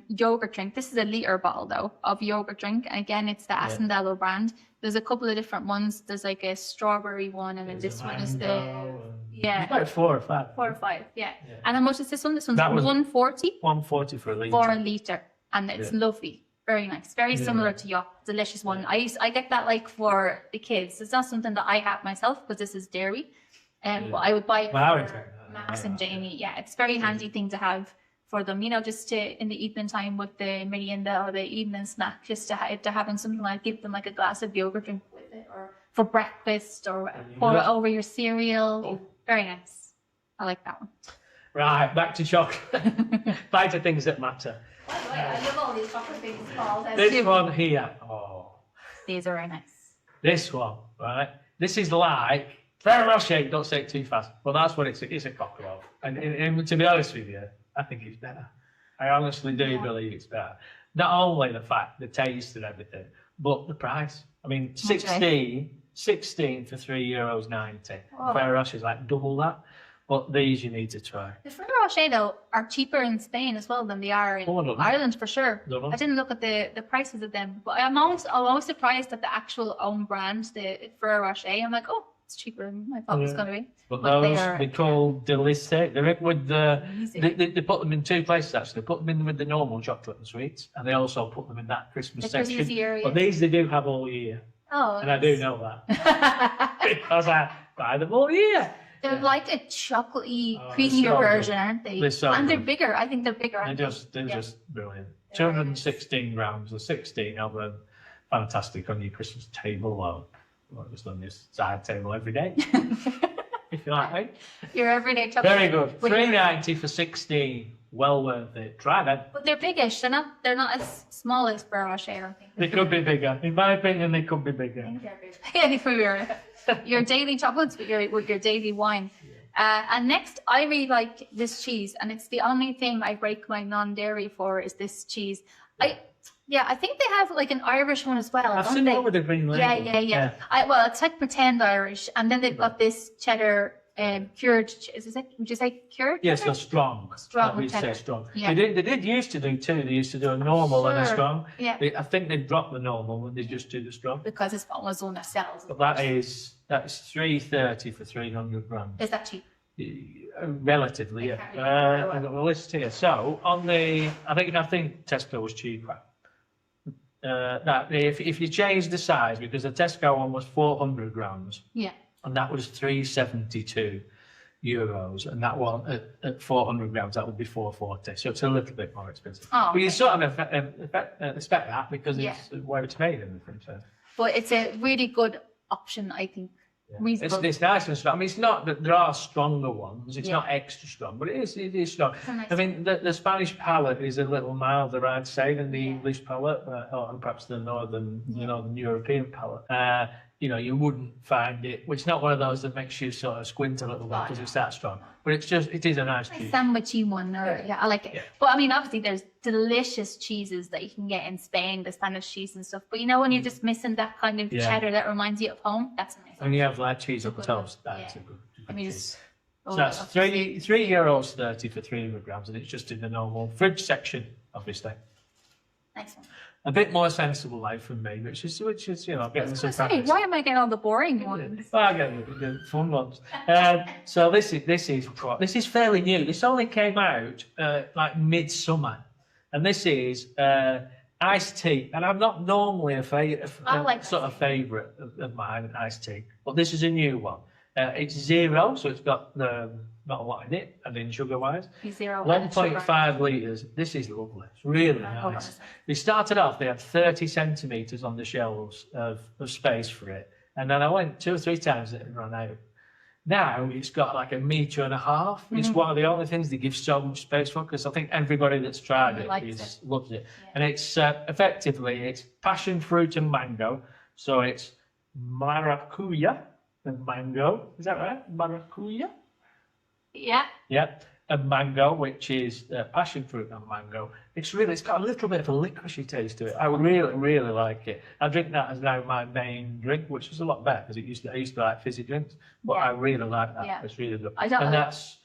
yogurt drink, this is a litre bottle though of yogurt drink. And again, it's the Asindalo brand. There's a couple of different ones. There's like a strawberry one, and then There's this a one is the mango and- yeah. About 4 or 5. 4 or 5, yeah. Yeah. And how much is this one? This one's That was- 140 140 for a litre. for a litre, and it's Yeah. lovely, very nice, very Yeah. similar to Yop, delicious one. I get that like for the kids. It's not something that I have myself because this is dairy, but I would buy it Well, I would for drink that. Max and Jamie. Yeah, it's a very handy thing to have for them, just to in the evening time with the merienda or the evening snack, just if they're having something, like give them like a glass of yogurt drink with it, or for breakfast, or pour it over your cereal. Very nice. I like that one. Right, back to chocolate. Back to things that matter. By the way, I love all these chocolate things, Paul. This one here. Oh, These are very nice. this one, right? This is like Ferrero Rocher. Don't say it too fast. Well, that's what it's a cocktail of. And to be honest with you, I think it's better. I honestly do believe it's better. Not only the fact, the taste and everything, but the price. I mean, 16 for €3.90. Oh. Ferrero Rocher is like double that. But these you need to try. The Ferrero Rocher though are cheaper in Spain as well than they are in Oh, I don't know. Ireland for sure. Don't know. I didn't look at the prices of them, but I'm always surprised at the actual own brand, the Ferrero Rocher. I'm like, oh, it's cheaper than I thought it was Yeah. going to be. But But they those, are- they call Delice. They're in with the, Amazing. they put them in 2 places actually. They put them in with the normal chocolate and sweets, and they also put them in that Christmas The section. Christmas area. But these they do have all year, Oh, and I do know that because I buy them all year. They're like a chocolatey, Oh, creamier so good. version, aren't they? They're so and they're good. bigger. I think they're bigger. They're aren't they're Yeah. just brilliant. They're 216 grams, the 16 of them, fantastic on your Christmas table, or just on your side table every day, if you like. Your everyday chocolate. Very good. With- $3.90 for 16. Well worth it. Try them. But they're biggish. They're not as small as Ferrero Rocher, I don't think. They could be bigger. In my opinion, they could be bigger. Yeah, for your daily chocolates with your daily wine. And next, I really like this cheese, and it's the only thing I break my non-dairy for is this cheese. I think they have like an Irish one as well. I've seen it with the green label. Yeah. Well, it's like pretend Irish, and then they've got this cheddar cured. Would you say cured? Yes, they're strong. Strong We cheddar. say strong. Yeah. They did used to do two. They used to do a normal and a strong. Yeah. I think they dropped the normal and they just do the strong. Because it's almost one that sells. But that's $3.30 for 300 grams. Is that cheap? Relatively, yeah. I've got the list here. So on the, I think Tesco was cheaper. If you change the size, because the Tesco one was 400 grams. Yeah. And that was €3.72, and that one at 400 grams that would be $4.40. So it's a little bit more expensive. Oh, but you okay. sort of expect that because it's where it's made and everything. So. But it's a really good option, I think. Reasonable. It's nice and strong. I mean, it's not that there are stronger ones. It's not extra strong, but it is strong. Nice I mean, the Spanish palate is a little milder, I'd say, than the English palate, or perhaps the Northern European palate. You wouldn't find it. It's not one of those that makes you sort of squint a little bit because it's that strong. But it is a nice cheese. Sandwichy one, I like it. Yeah. But I mean, obviously, there's delicious cheeses that you can get in Spain, the Spanish cheese and stuff. But when you're just missing that kind of cheddar that reminds you of home, that's amazing. And you have like cheese on toast. That's a good cheese. So that's €3.30 for 300 grams, and it's just in the normal fridge section, obviously. Nice one. A bit more sensible life from me, which is getting some practice. Why am I getting all the boring ones? Well, I get the fun ones. So this is fairly new. This only came out like midsummer, and this is iced tea. And I'm not normally a favourite of mine, iced tea, but this is a new one. It's zero, so it's got not a lot in it, and in sugar-wise. 1.5 litres. This is lovely. It's really nice. They started off, they had 30 centimetres on the shelves of space for it. And then I went 2 or 3 times and ran out. Now it's got like 1.5 metres. It's one of the only things they give so much space for, because I think everybody that's tried it loves it. Yeah. And it's effectively, it's passion fruit and mango. So it's maracuja and mango. Is that right? Maracuja? Yeah. Yeah. And mango, which is passion fruit and mango. It's got a little bit of a licoricey taste to it. I really, really like it. I drink that as now my main drink, which is a lot better because I used to like fizzy drinks, but I really like that. Yeah. It's really good. That's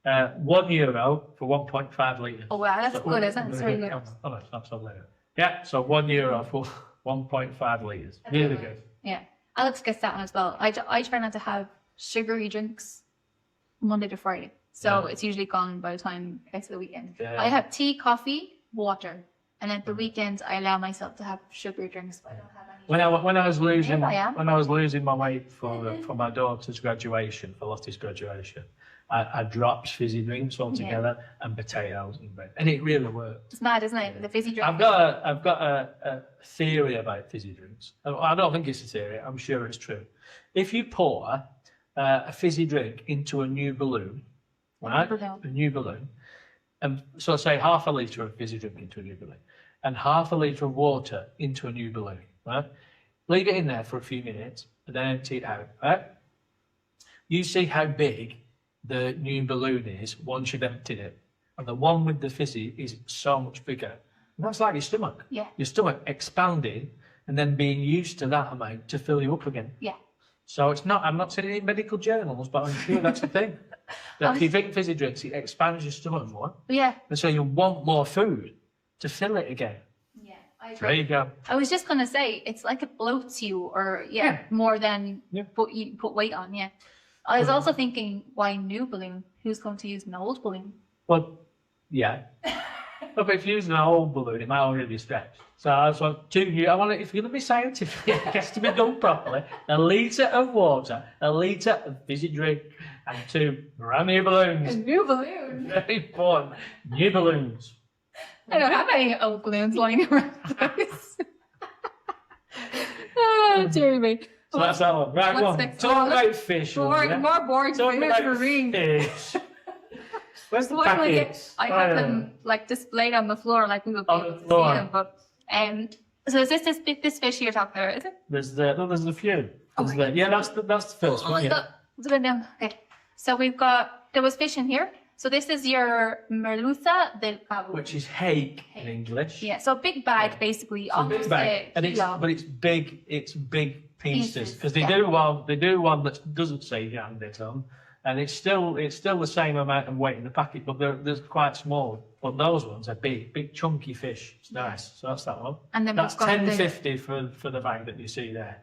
€1 for 1.5 litres. Oh wow, that's good, isn't it? It's really good. Oh no, it's not so later. Yeah, so €1 for 1.5 litres. Really good. Yeah, Alex gets that one as well. I try not to have sugary drinks Monday to Friday. So it's usually gone by the time it gets to the weekend. Yeah. I have tea, coffee, water. And at the weekends, I allow myself to have sugary drinks, but I don't have any. When I was losing my weight for my daughter's graduation, for Lottie's graduation, I dropped fizzy drinks altogether and potatoes and bread, and it really worked. It's mad, isn't it? The fizzy drink. I've got a theory about fizzy drinks. I don't think it's a theory. I'm sure it's true. If you pour a fizzy drink into a new balloon, right? A new balloon. And so say half a litre of fizzy drink into a new balloon and half a litre of water into a new balloon, right? Leave it in there for a few minutes and then empty it out, right? You see how big the new balloon is once you've emptied it. And the one with the fizzy is so much bigger. And that's like your stomach. Yeah. Your stomach expanding and then being used to that amount to fill you up again. Yeah. So I'm not saying it in medical journals, but I'm sure that's the thing. That if you drink fizzy drinks, it expands your stomach more. Yeah. And so you want more food to fill it again. Yeah. There you go. I was just going to say, it's like it bloats you or, more than you put weight on, yeah. I was also thinking, why new balloon? Who's going to use an old balloon? Well, yeah. But if you're using an old balloon, it might already be stretched. So I just want if you're going to be scientific, it has to be done properly. 1 litre of water, 1 litre of fizzy drink, and 2 brand new balloons. A new balloon? Very important. New balloons. I don't have any old balloons lying around the place. Oh, dear me. So that's that one. Right, one. Talk about fish. More boring fish for me. Fish. Where's the What do I get? packets? I have them like displayed on the floor, like we would be On able the to floor. see them. But so is this fish you're talking about? Is it? There's a few. There's Okay. yeah, that's the first Oh, one. Yeah. Okay. So there was fish in here. So this is your merluza del cabo. Which is hake in English. Yeah. So big bag, basically. It's a big almost bag, and kilo. but it's big. It's big pieces Pieces, because they yeah. do one that doesn't say Yandex on, and it's still the same amount of weight in the packet, but they're quite small. But those ones are big chunky fish. It's nice. So that's that one. And then That's we've got $10.50 for the bag that you see there.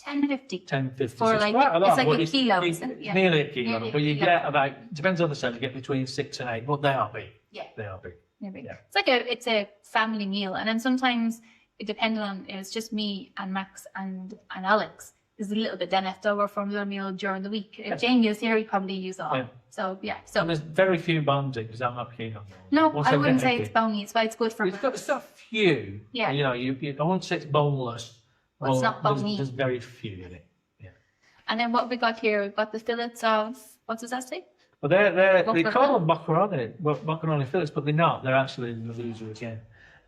$10.50. $10.50. For So it's like- quite a lot, it's like but a kilo, isn't it? Yeah. Nearly a kilo, Nearly a but you kilo. get about depends on the size. You get between 6 and 8, but they are big. Yeah. They are big. Maybe. Yeah. It's a family meal, and then sometimes it depended on if it's just me and Max and Alex. There's a little bit then left over from their meal during the week. If Jamie was here, he'd probably use it all. Yeah. So yeah. So And there's very few bones in because I'm not keen on them. no, Once I they wouldn't get say big. it's bony. It's good for. It's got a few. Yeah. You know, I won't say it's boneless. Well, it's not bony. There's very few in it. Yeah. And then what we got here, we've got the fillets of what does that say? Well, they Macaroni. call them macaroni fillets, but they're not. They're actually the loser again.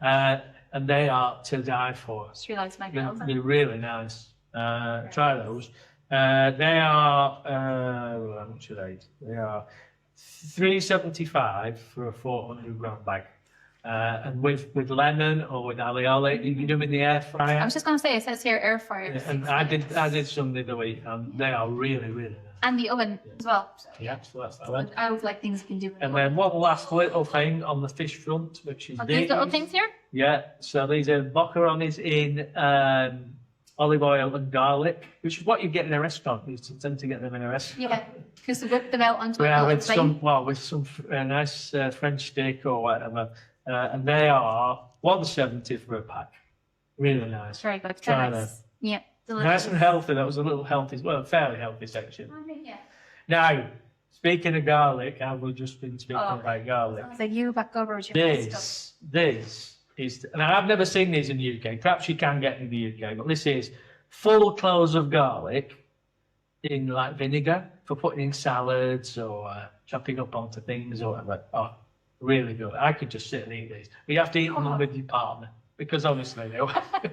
And they are to die for. Just realised my They're, girls. they're really nice. Try those. They are how much are they? They are $3.75 for a 400-gram bag. And with lemon or with alioli, you can do them in the air fryer. I was just going to say, it says here air fryer. And I did some the other week, and they are really, really nice. And the oven as well. So, Yeah, so that's that one. I always like things you can do. In the And oven. then one last little thing on the fish front, which is Are these little things here? Yeah, so these are macaronis in olive oil and garlic, which is what you get in a restaurant. You tend to get them in a restaurant. Yeah, just whip them out onto Yeah, a with plate. some nice French steak or whatever, and they are $1.70 for a pack. Really nice. Very good. Try Nice. Yeah, Nice delicious. and healthy. That was a little healthy, well, fairly healthy section. Yeah. Now, speaking of garlic, I've just been speaking Oh. about garlic. It's like you back over with your best stuff. This is, and I've never seen these in the UK. Perhaps you can get in the UK, but this is full cloves of garlic in like vinegar for putting in salads or chopping up onto things or whatever. Oh, really good. I could just sit and eat these. But you have to eat them with your partner because obviously they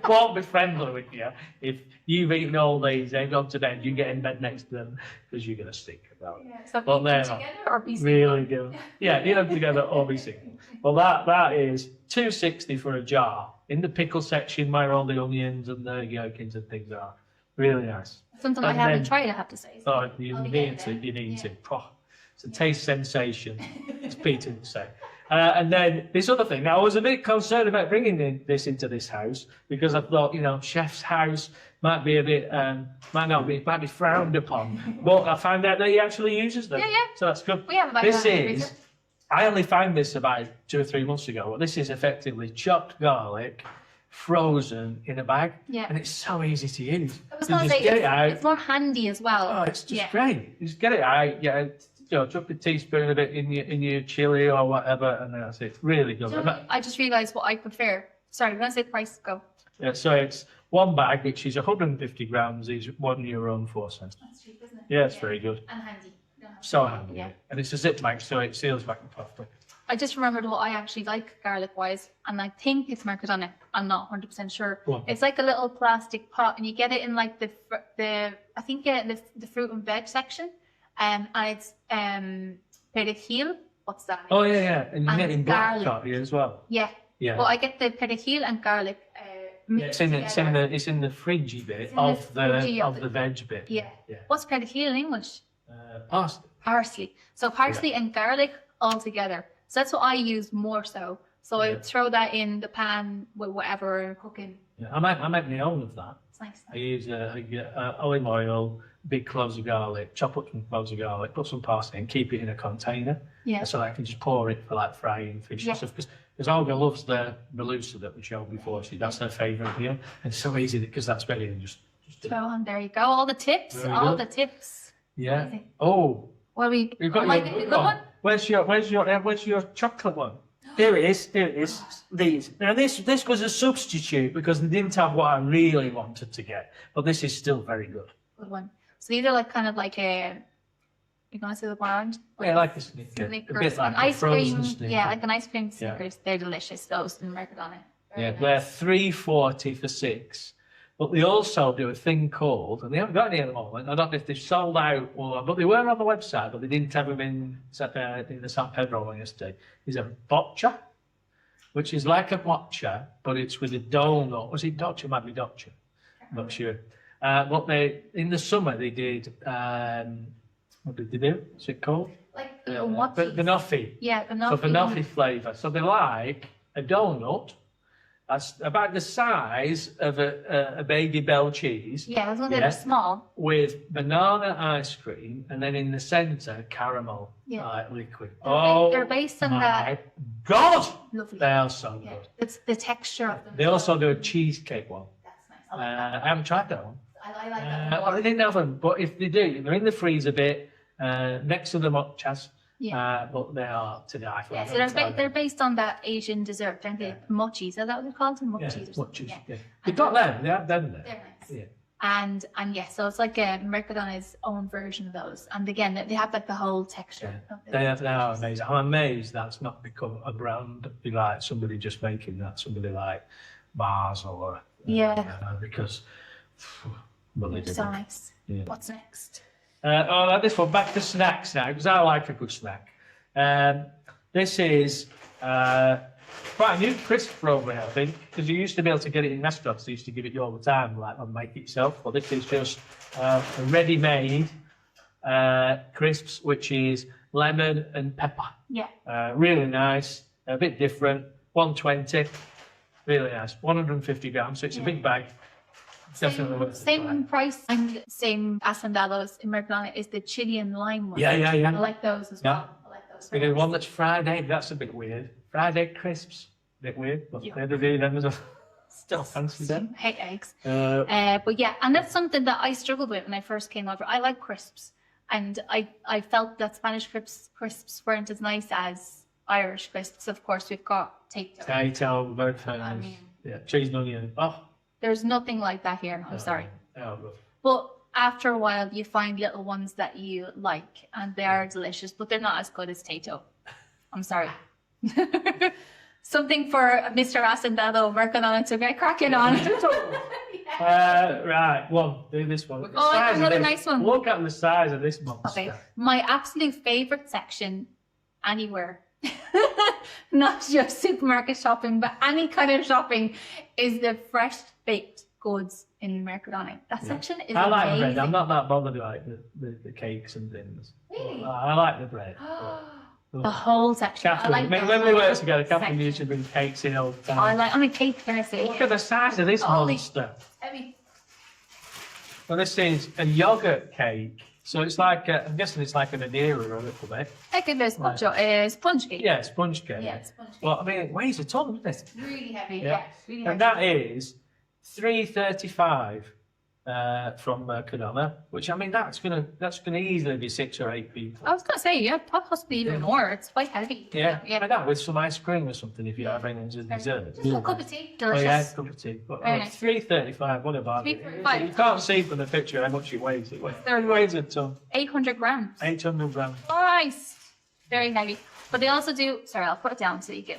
won't be friendly with you if you've eaten all these. They've gone to bed. You get in bed next to them because you're going to stink about it. Yeah. So Well, eat they're them not. together or be Really good. Yeah, eat them together or be single. Well, that is $2.60 for a jar in the pickle section where all the onions and the yolkins and things are. Really nice. Something I And haven't then- tried, I have to say. Oh, you I'll be need to. getting You there. need to. Yeah. Oh, it's a taste sensation, as Peter would say. And then this other thing. Now, I was a bit concerned about bringing this into this house because I thought, chef's house might be a bit, might be frowned upon. But I found out that he actually uses them. Yeah, yeah. So that's good. We have about This that in the is. freezer. I only found this about 2 or 3 months ago. But this is effectively chopped garlic, frozen in a bag. Yeah. And it's so easy to use. I was You going to just say, get it out. it's more handy as well. Oh, it's just Yeah. great. You just get it out, drop a teaspoon of it in your chili or whatever, and that's it. It's really good. Do you know, I just realised what I prefer. Sorry, I'm going to say the price. Go. Yeah, so it's one bag, which is 150 grams, is €1.04. That's cheap, isn't it? Yeah, it's very good. And handy. You don't have to- So handy. Yeah. And it's a zip bag, so it seals back and properly. I just remembered what I actually like garlic wise, and I think it's Mercadona. I'm not 100% sure. Go on. It's like a little plastic pot, and you get it in like the I think you get it in the fruit and veg section, and it's perejil. What's that? Oh, yeah. And you And get it in black garlic. coffee as well. Yeah. Yeah. Well, I get the perejil and garlic Yeah, mixed it's in the fridgy bit It's in the of fridgy of the veg bit. Yeah. Yeah. What's perejil in English? Pasta. Parsley. So parsley and garlic all together. So that's what I use more so. So I Yeah. throw that in the pan with whatever I'm cooking. Yeah, I make my own of that. It's nice. I use olive oil, big cloves of garlic, chop up some cloves of garlic, put some parsley and keep it in a container. Yeah. So I can just pour it for like frying fish Yeah. and stuff. Because Olga loves the merluza that we showed before. That's her favourite meal. And it's so easy because that's better than just Throw on. There you go. All the tips. Very All good. the tips. yeah. Amazing. Oh, Well, you've got like your, the good one. Where's your chocolate one? Here it is. These. Now this was a substitute because they didn't have what I really wanted to get, but this is still very good. Good one. So these are like kind of like a You're gonna see the brand? Yeah, like a Snickers. A bit like a ice frozen cream. Snickers. Yeah, like an ice cream Snickers. They're delicious. Those in Mercadona. Yeah, they're $3.40 for 6. But they also do a thing called, and they haven't got any at the moment. I don't know if they've sold out or, but they were on the website, but they didn't have them in the San Pedro one yesterday. Is a boccia, which is like a matcha, but it's with a donut. Was it Doccia? Might be Doccia. Not sure. But they in the summer they did. What did they do? What's it called? Like what? Banoffee. Yeah, banoffee. So banoffee flavour. So they're like a donut. That's about the size of a baby bell cheese. Yeah, as long as they're small. With banana ice cream, and then in the centre, caramel liquid. They're based on that. God! Lovely. They are so good. It's the texture of them. They also do a cheesecake one. That's nice. I like that. I haven't tried that one. I like that But one. they didn't have them. But if they do, they're in the freezer bit, next to the mochas. Yeah. But they are to die for. Yeah, so they're based on that Asian dessert, aren't they? Mochis, is that what they're called? Mochis or something. Yeah. They've got them. They have them there. They're nice. Yeah. And yeah, so it's like a Mercadona's own version of those. And again, they have like the whole texture. Yeah. Of They are amazing. I'm amazed that's not become a brand. Be like somebody just making that. Somebody like Mars or because. So nice. Yeah. What's next? This one back to snacks now because I like a good snack. This is quite a new crisp program, I think, because you used to be able to get it in restaurants. They used to give it you all the time, like on make it yourself. But this is just a ready-made crisps, which is lemon and pepper. Yeah. Really nice, a bit different. 120, really nice. 150 grams, so it's a big bag. Definitely worth the Same try. price and same Hacendados in Mercadona is the chili and lime one. Yeah. I like those as well. I like those. We did one that's Friday. That's a bit weird. Friday crisps, bit weird. But they do them as a still fancy them. Hate eggs. But yeah, and that's something that I struggled with when I first came over. I like crisps, and I felt that Spanish crisps weren't as nice as Irish crisps. Of course, we've got Potato, very famous. Cheese and onion. Oh. There's nothing like that here. I'm sorry. Rough. But after a while, you find little ones that you like, and they are delicious, but they're not as good as Tato. I'm sorry. Something for Mr. Hacendado Mercadona to get cracking on. Right, do this one. Look at the size another of this. nice one. Look at the size of this monster. Okay, my absolute favorite section anywhere, not just supermarket shopping, but any kind of shopping, is the fresh baked goods in Mercadona. That section is I like amazing. bread. I'm not that bothered like the cakes and things. Really? I like the bread. The whole section. Catherine, when we work together, Catherine used to bring cakes in all the time. I'm a cake person. Look at the size of this monster. Heavy. Well, this is a yogurt cake. So it's like, I'm guessing it's like an Adira a little bit. I think there's sponge cake. Yeah, sponge cake. Yeah, sponge cake. Well, I mean, it weighs a ton, doesn't it? Really heavy. Yeah. Yeah, really heavy. And that is $3.35 from Mercadona, which I mean that's gonna easily be 6 or 8 people. I was gonna say, yeah, possibly even more. It's quite heavy. Yeah, that with some ice cream or something if you have any as a dessert. Just a cup of tea. Oh Delicious. yeah, cup of tea. But Very nice. $3.35. What about it? $3.35. You can't see from the picture how much it weighs. It weighs a ton. 800 grams. 800 grams. Nice. Very heavy. But they also do, sorry, I'll put it down so you can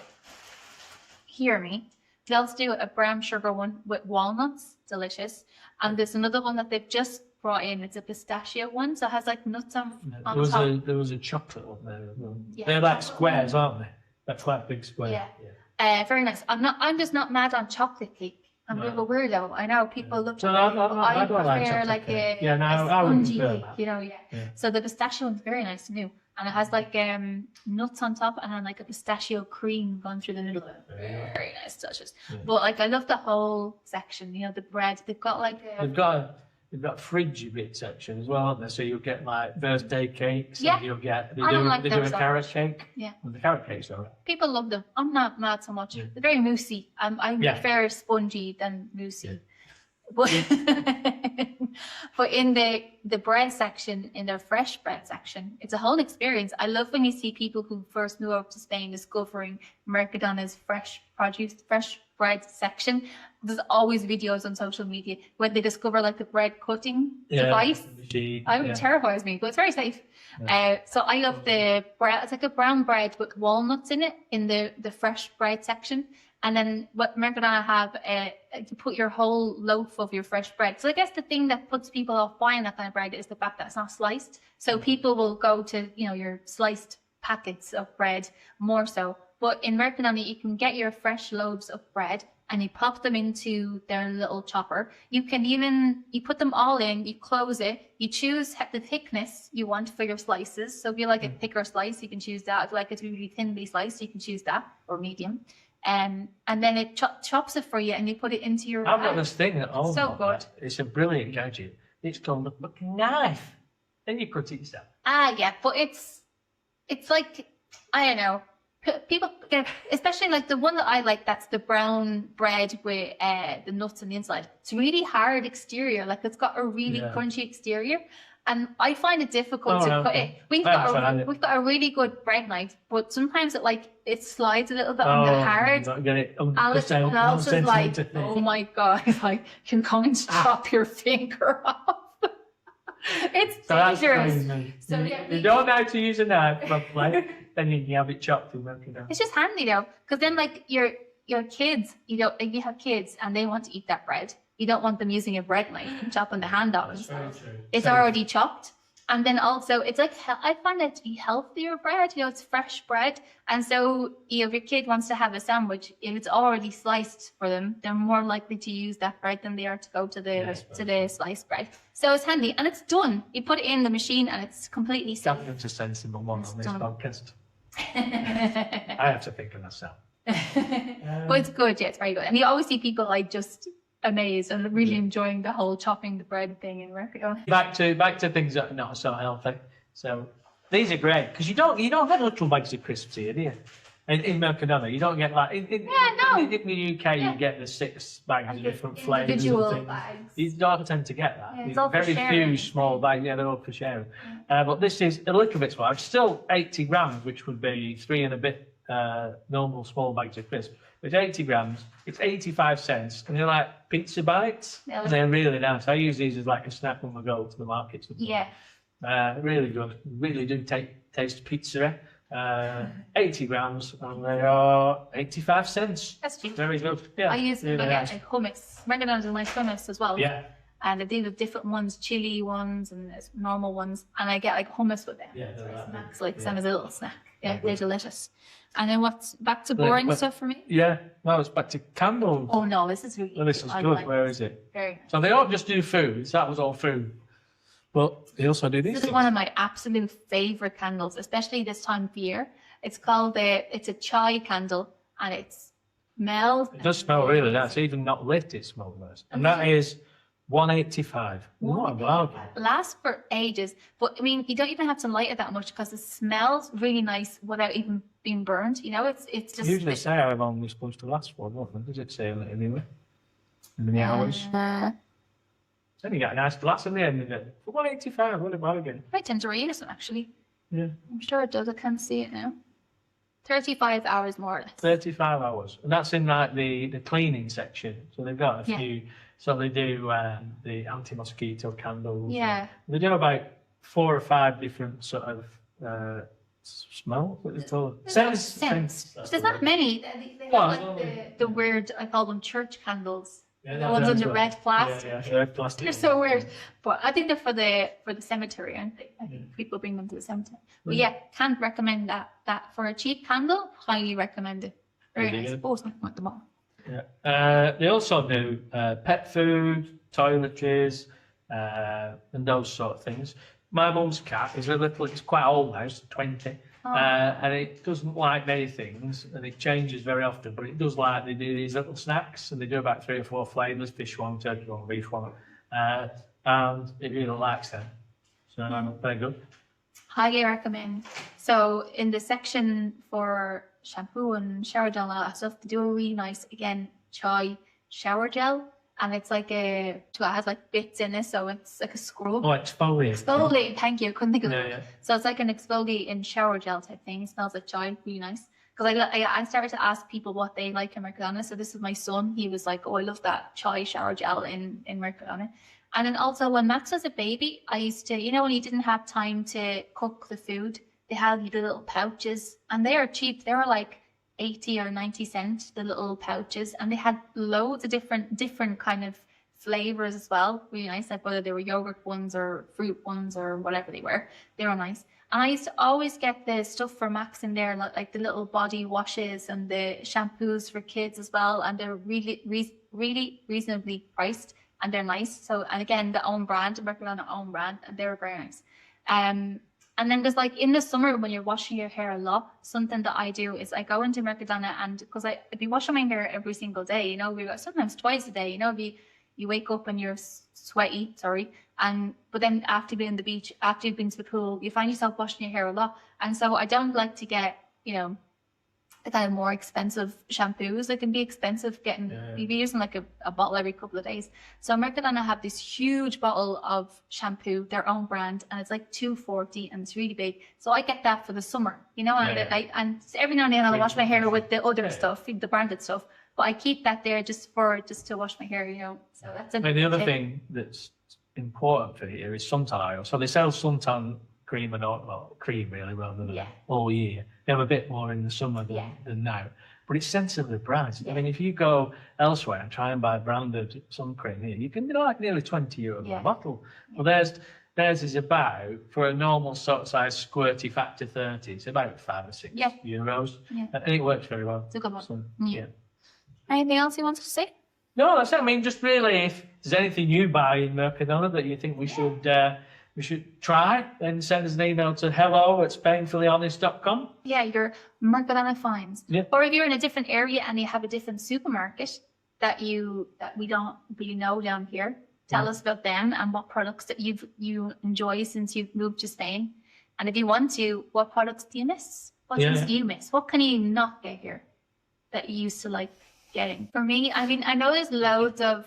hear me. They also do a brown sugar one with walnuts. Delicious. And there's another one that they've just brought in. It's a pistachio one, so it has like nuts on top. There was a chocolate one there as well. Yeah, They're like squares, aren't they? They're quite big squares. Yeah. Very nice. I'm just not mad on chocolate cake. I'm a bit of a weirdo. I know people love chocolate, but I don't like prefer chocolate like cake. a I wouldn't spongy prefer cake, that. you know, So the pistachio one's very nice too. And it has like nuts on top and then like a pistachio cream going through the middle of it. Very nice, delicious. But like I love the whole section, you know, the bread. They've got like They've got fridge bit section as well, aren't they? So you'll get like birthday cakes. Yeah. And you'll get they I don't like do a those carrot cake. Yeah. Well, the carrot cake's alright. people love them. I'm not mad so much. They're very moussey. I prefer spongy than moussey. But but in the bread section, in their fresh bread section, it's a whole experience. I love when you see people who first move over to Spain discovering Mercadona's fresh bread section. There's always videos on social media when they discover like the bread cutting device. It terrifies me, but it's very safe. So I love the bread. It's like a brown bread with walnuts in it in the fresh bread section. And then what Mercadona have, you put your whole loaf of your fresh bread. So I guess the thing that puts people off buying that kind of bread is the fact that it's not sliced. So people will go to, your sliced packets of bread more so. But in Mercadona, you can get your fresh loaves of bread and you pop them into their little chopper. You put them all in, you close it, you choose the thickness you want for your slices. So if you like a thicker slice, you can choose that. If you like it to be thinly sliced, you can choose that, or medium. And then it chops it for you, and you put it into your. I've got this thing at home. So good. It's a brilliant gadget. It's called a knife. Then you cut it yourself. Yeah, but it's like, I don't know. People get, especially like the one that I like, that's the brown bread with the nuts on the inside. It's really hard exterior. Like it's got a really crunchy exterior. And I find it difficult to cut it. We've got a really good bread knife, but sometimes it slides a little bit on the hard. Alex is like, oh my God, like you're going to chop your finger off. It's dangerous. So you don't know how to use a knife properly, then you can have it chopped and milk it down. It's just handy though, because then like your kids, you have kids and they want to eat that bread. You don't want them using a bread knife and chopping the hand off. That's very true. It's already chopped. And then also, it's like, I find it to be healthier bread. It's fresh bread. And so, if your kid wants to have a sandwich, if it's already sliced for them, they're more likely to use that bread than they are to go to the sliced bread. So it's handy. And it's done. You put it in the machine and it's completely safe. That's a sensible one on this podcast. I have to think of myself. But it's good. Yeah, it's very good. And you always see people just amazed and really enjoying the whole chopping the bread thing in Mercadona. Back to things that are not so healthy. So these are great because you don't get little bags of crisps here, do you? In Mercadona, you don't get like in the UK you get the 6 bags of different flavours. Individual bags. You don't tend to get that. Yeah, it's all for very sharing. few small bags. Yeah, they're all for sharing. But this is a little bit small. It's still 80 grams, which would be 3 and a bit normal small bags of crisps. It's 80 grams, it's 85 cents, and they're like pizza bites. Yeah. And they're really nice. I use these as like a snack when we go to the markets. Yeah. Really good. Really do taste pizza. 80 grams, and they are 85 cents. That's cheap. Very good. Yeah. I get like hummus. Mercadona's a nice hummus as well. Yeah. And they have different ones, chili ones and normal ones. And I get like hummus with them. Yeah, snacks, like same as a little snack. Yeah, they're delicious. And then what's back to boring stuff for me? Yeah, no, it's back to candles. Oh no, this is really Well, this is good. Where is it? Very nice. So they don't just do foods. That was all food. But they also do these This things. is one of my absolute favorite candles, especially this time of year. It's called it's a chai candle, and it smells. It does smell really nice. Even not lit, it smells nice. And that is $1.85. Wow. Lasts for ages, but I mean, you don't even have to light it that much because it smells really nice without even being burned. It's just. Usually say how long they're supposed to last for, don't they? Does it say that anyway? How many hours? Then you get a nice glass in the end of it. For $1.85, what about again? I tend to read some actually. Yeah. I'm sure it does. I can't see it now. 35 hours more or less. 35 hours. And that's in like the cleaning section. So they've got a few. So they do the anti-mosquito candles. Yeah. They do about 4 or 5 different sort of smells. What do they call it? Scents. There's not many. They have like the weird, I call them church candles. Yeah, the ones in the red plastic. Yeah, red plastic. They're so weird. But I think they're for the cemetery, aren't they? I think people bring them to the cemetery. But yeah, can't recommend that for a cheap candle. Highly recommend it. Very nice. Both at the moment. Yeah. They also do pet food, toiletries, and those sort of things. My mum's cat is it's quite old now, it's 20. And it doesn't like many things, and it changes very often, but it does like, they do these little snacks, and they do about 3 or 4 flavours, fish one, turkey one, beef one, and it really likes them. So very good. Highly recommend. So in the section for shampoo and shower gel and all that stuff, they do a really nice, again, chai shower gel. And it's like it has like bits in it, so it's like a scrub. Oh, exfoliating. Exfoliating, thank you. Couldn't think of it. Yeah. So it's like an exfoliating shower gel type thing. It smells like chai, really nice. Because I started to ask people what they like in Mercadona. So this is my son. He was like, oh, I love that chai shower gel in Mercadona. And then also when Max was a baby, I used to, you know, when he didn't have time to cook the food, they had the little pouches and they are cheap. They were like 80 or 90 cents, the little pouches. And they had loads of different kind of flavors as well. Really nice, like whether they were yogurt ones or fruit ones or whatever they were. They were nice. And I used to always get the stuff for Max in there, like the little body washes and the shampoos for kids as well. And they're really reasonably priced and they're nice. So, and again, the own brand, Mercadona own brand, and they were very nice. And then there's like in the summer when you're washing your hair a lot, something that I do is I go into Mercadona and because I'd be washing my hair every single day, you know, sometimes twice a day, you know, you wake up and you're sweaty, but then after being on the beach, after you've been to the pool, you find yourself washing your hair a lot. And so I don't like to get, you know, the kind of more expensive shampoos. They can be expensive getting, you'd be using like a bottle every couple of days. So Mercadona have this huge bottle of shampoo, their own brand, and it's like $2.40 and it's really big. So I get that for the summer, you know, and every now and then I'll wash my hair with the other stuff, the branded stuff. But I keep that there just to wash my hair, you know. So that's and the other thing that's important for here is suntan oil. So they sell suntan cream and oil, well, cream really rather than all year. They have a bit more in the summer than now. But it's sensibly priced. I mean, if you go elsewhere and try and buy branded sun cream here, you can get like nearly €20 a bottle. Well, theirs is about, for a normal sort of size squirty factor 30, it's about €5 or €6. Yeah. And it works very well. It's a good one. So, Anything else you wanted to say? No, that's it. I mean, just really, if there's anything you buy in Mercadona that you think we should try, then send us an email to hello@spainfullyhonest.com. Yeah, your Mercadona finds. Yeah. Or if you're in a different area and you have a different supermarket that we don't really know down here, tell us about them and what products that you enjoy since you've moved to Spain. And if you want to, what products do you miss? What things do you miss? What can you not get here that you used to like getting? For me, I mean, I know there's loads of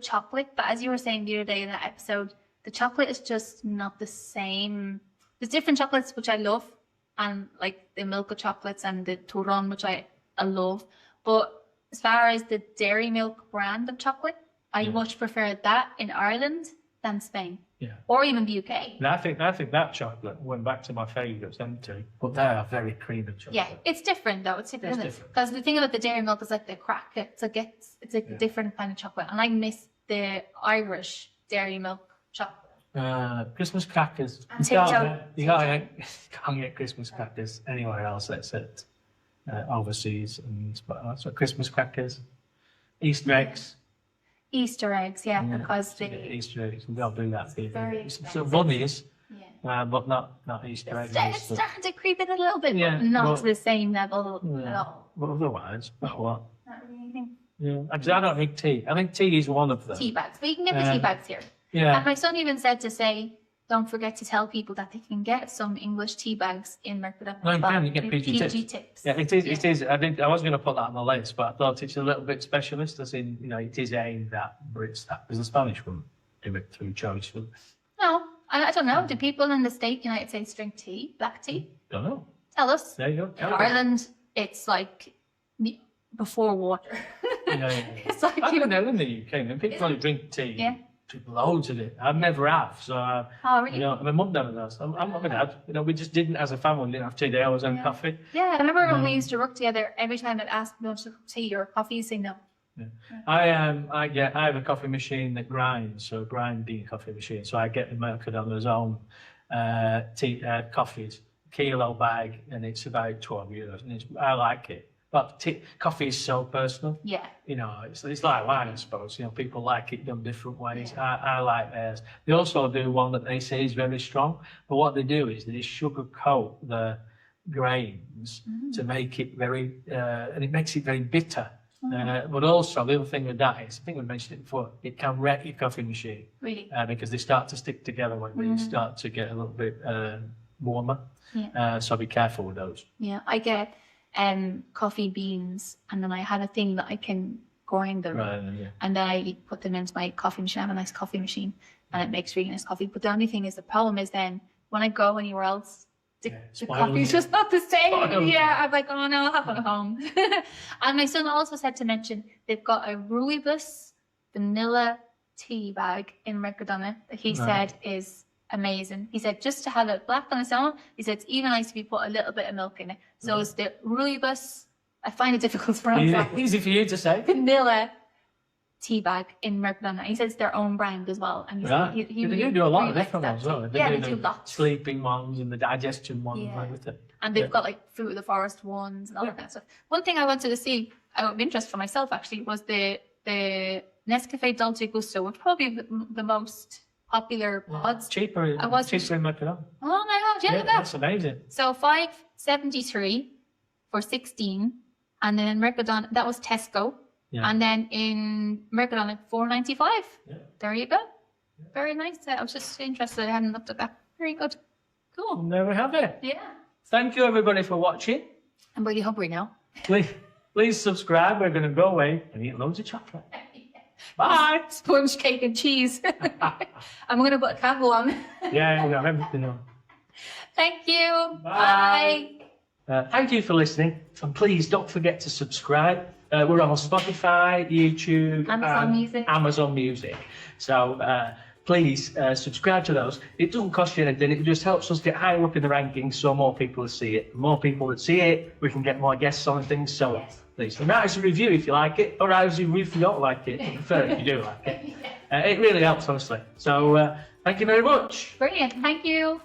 chocolate, but as you were saying the other day in that episode, the chocolate is just not the same. There's different chocolates which I love, and like the Milka chocolates and the Touron, which I love. But as far as the Dairy Milk brand of chocolate, I much prefer that in Ireland than Spain. Yeah. Or even the UK. And I think that chocolate went back to my favourites, empty, but they are very creamy chocolate. Yeah, it's different though. It's different. Because the thing about the Dairy Milk is like the crack. It's like a different kind of chocolate, and I miss the Irish Dairy Milk chocolate. Christmas crackers. You can't get Christmas crackers anywhere else except overseas, and so Christmas crackers, Easter eggs. Easter eggs, because Easter eggs. We don't do that here. So bunnies, but not Easter eggs. It's starting to creep in a little bit, but not to the same level at all. But otherwise, not what? Not really anything. Yeah, because I don't drink tea. I think tea is one of them. Tea bags, but you can get the tea bags here. Yeah. And my son even said to say, don't forget to tell people that they can get some English tea bags in Mercadona. No, you can. You get PG tips. Yeah, it is. It is. I was going to put that on the list, but I thought it's a little bit specialist, as in, you know, it is aimed at Brits. Because the Spanish wouldn't do it through choice. No, I don't know. Do people in the United States drink tea, black tea? Don't know. Tell us. There you go. In Ireland, it's like before water. It's like I don't know in the UK, and people only drink tea. Yeah. Drink loads of it. I've never have. So, oh, really? You know, my mum never does. I'm not going to have. You know, we just didn't, as a family, we didn't have tea. They always had coffee. Yeah, I remember when we used to work together, every time I'd ask them to tea or coffee, you'd say no. Yeah. I have a coffee machine that grinds, so a grinding coffee machine. So I get the Mercadona's own coffees, kilo bag, and it's about €12, and I like it. But coffee is so personal. Yeah. You know, it's like wine, I suppose. You know, people like it done different ways. Yeah. I like theirs. They also do one that they say is very strong, but what they do is they sugarcoat the grains to make it very, and it makes it very bitter. But also, the other thing with that is, I think we mentioned it before, it can wreck your coffee machine. Really? Because they start to stick together when they start to get a little bit warmer. Yeah. So be careful with those. Yeah, I get coffee beans, and then I had a thing that I can grind them, and then I put them into my coffee machine. I have a nice coffee machine, and it makes really nice coffee. But the only thing is, the problem is then when I go anywhere else, the coffee's just not the same. Spoiled. Yeah, I'm like, oh no, I'll have one at home. And my son also said to mention they've got a rooibos vanilla tea bag in Mercadona that he said is amazing. He said just to have it black on its own, he said it's even nice if you put a little bit of milk in it. So it's the rooibos, I find it difficult to pronounce that. Easy for you to say. Vanilla tea bag in Mercadona. He says it's their own brand as well. And Right. They do a lot of different ones, don't they? Yeah, do they do the lots. sleeping ones and the digestion ones. Yeah. With it. And they've got like fruit of the forest ones and all that kind of stuff. One thing I wanted to see out of interest for myself actually was the Nescafe Dolce Gusto, which probably the most popular pods. Cheaper. I was cheaper in Mercadona. Oh my god, yeah, look at That's that. amazing. So $5.73 for 16, and then in Mercadona that was Tesco, and then in Mercadona $4.95. Yeah. There you go. Very nice. I was just interested. I hadn't looked at that. Very good. Cool. And there we have it. Yeah. Thank you everybody for watching. I'm really hungry now. Please subscribe. We're going to go away and eat loads of chocolate. Bye. Sponge cake and cheese. I'm going to put a candle on. Yeah, we got everything on. Thank you. Bye. Thank you for listening. And please don't forget to subscribe. We're on Spotify, YouTube, Amazon Music. So please subscribe to those. It doesn't cost you anything. It just helps us get higher up in the rankings so more people will see it. The more people that see it, we can get more guests on and things. So please write us a review if you like it, or write us a review if you don't like it. I prefer if you do like it. It really helps, honestly. So thank you very much. Brilliant. Thank you.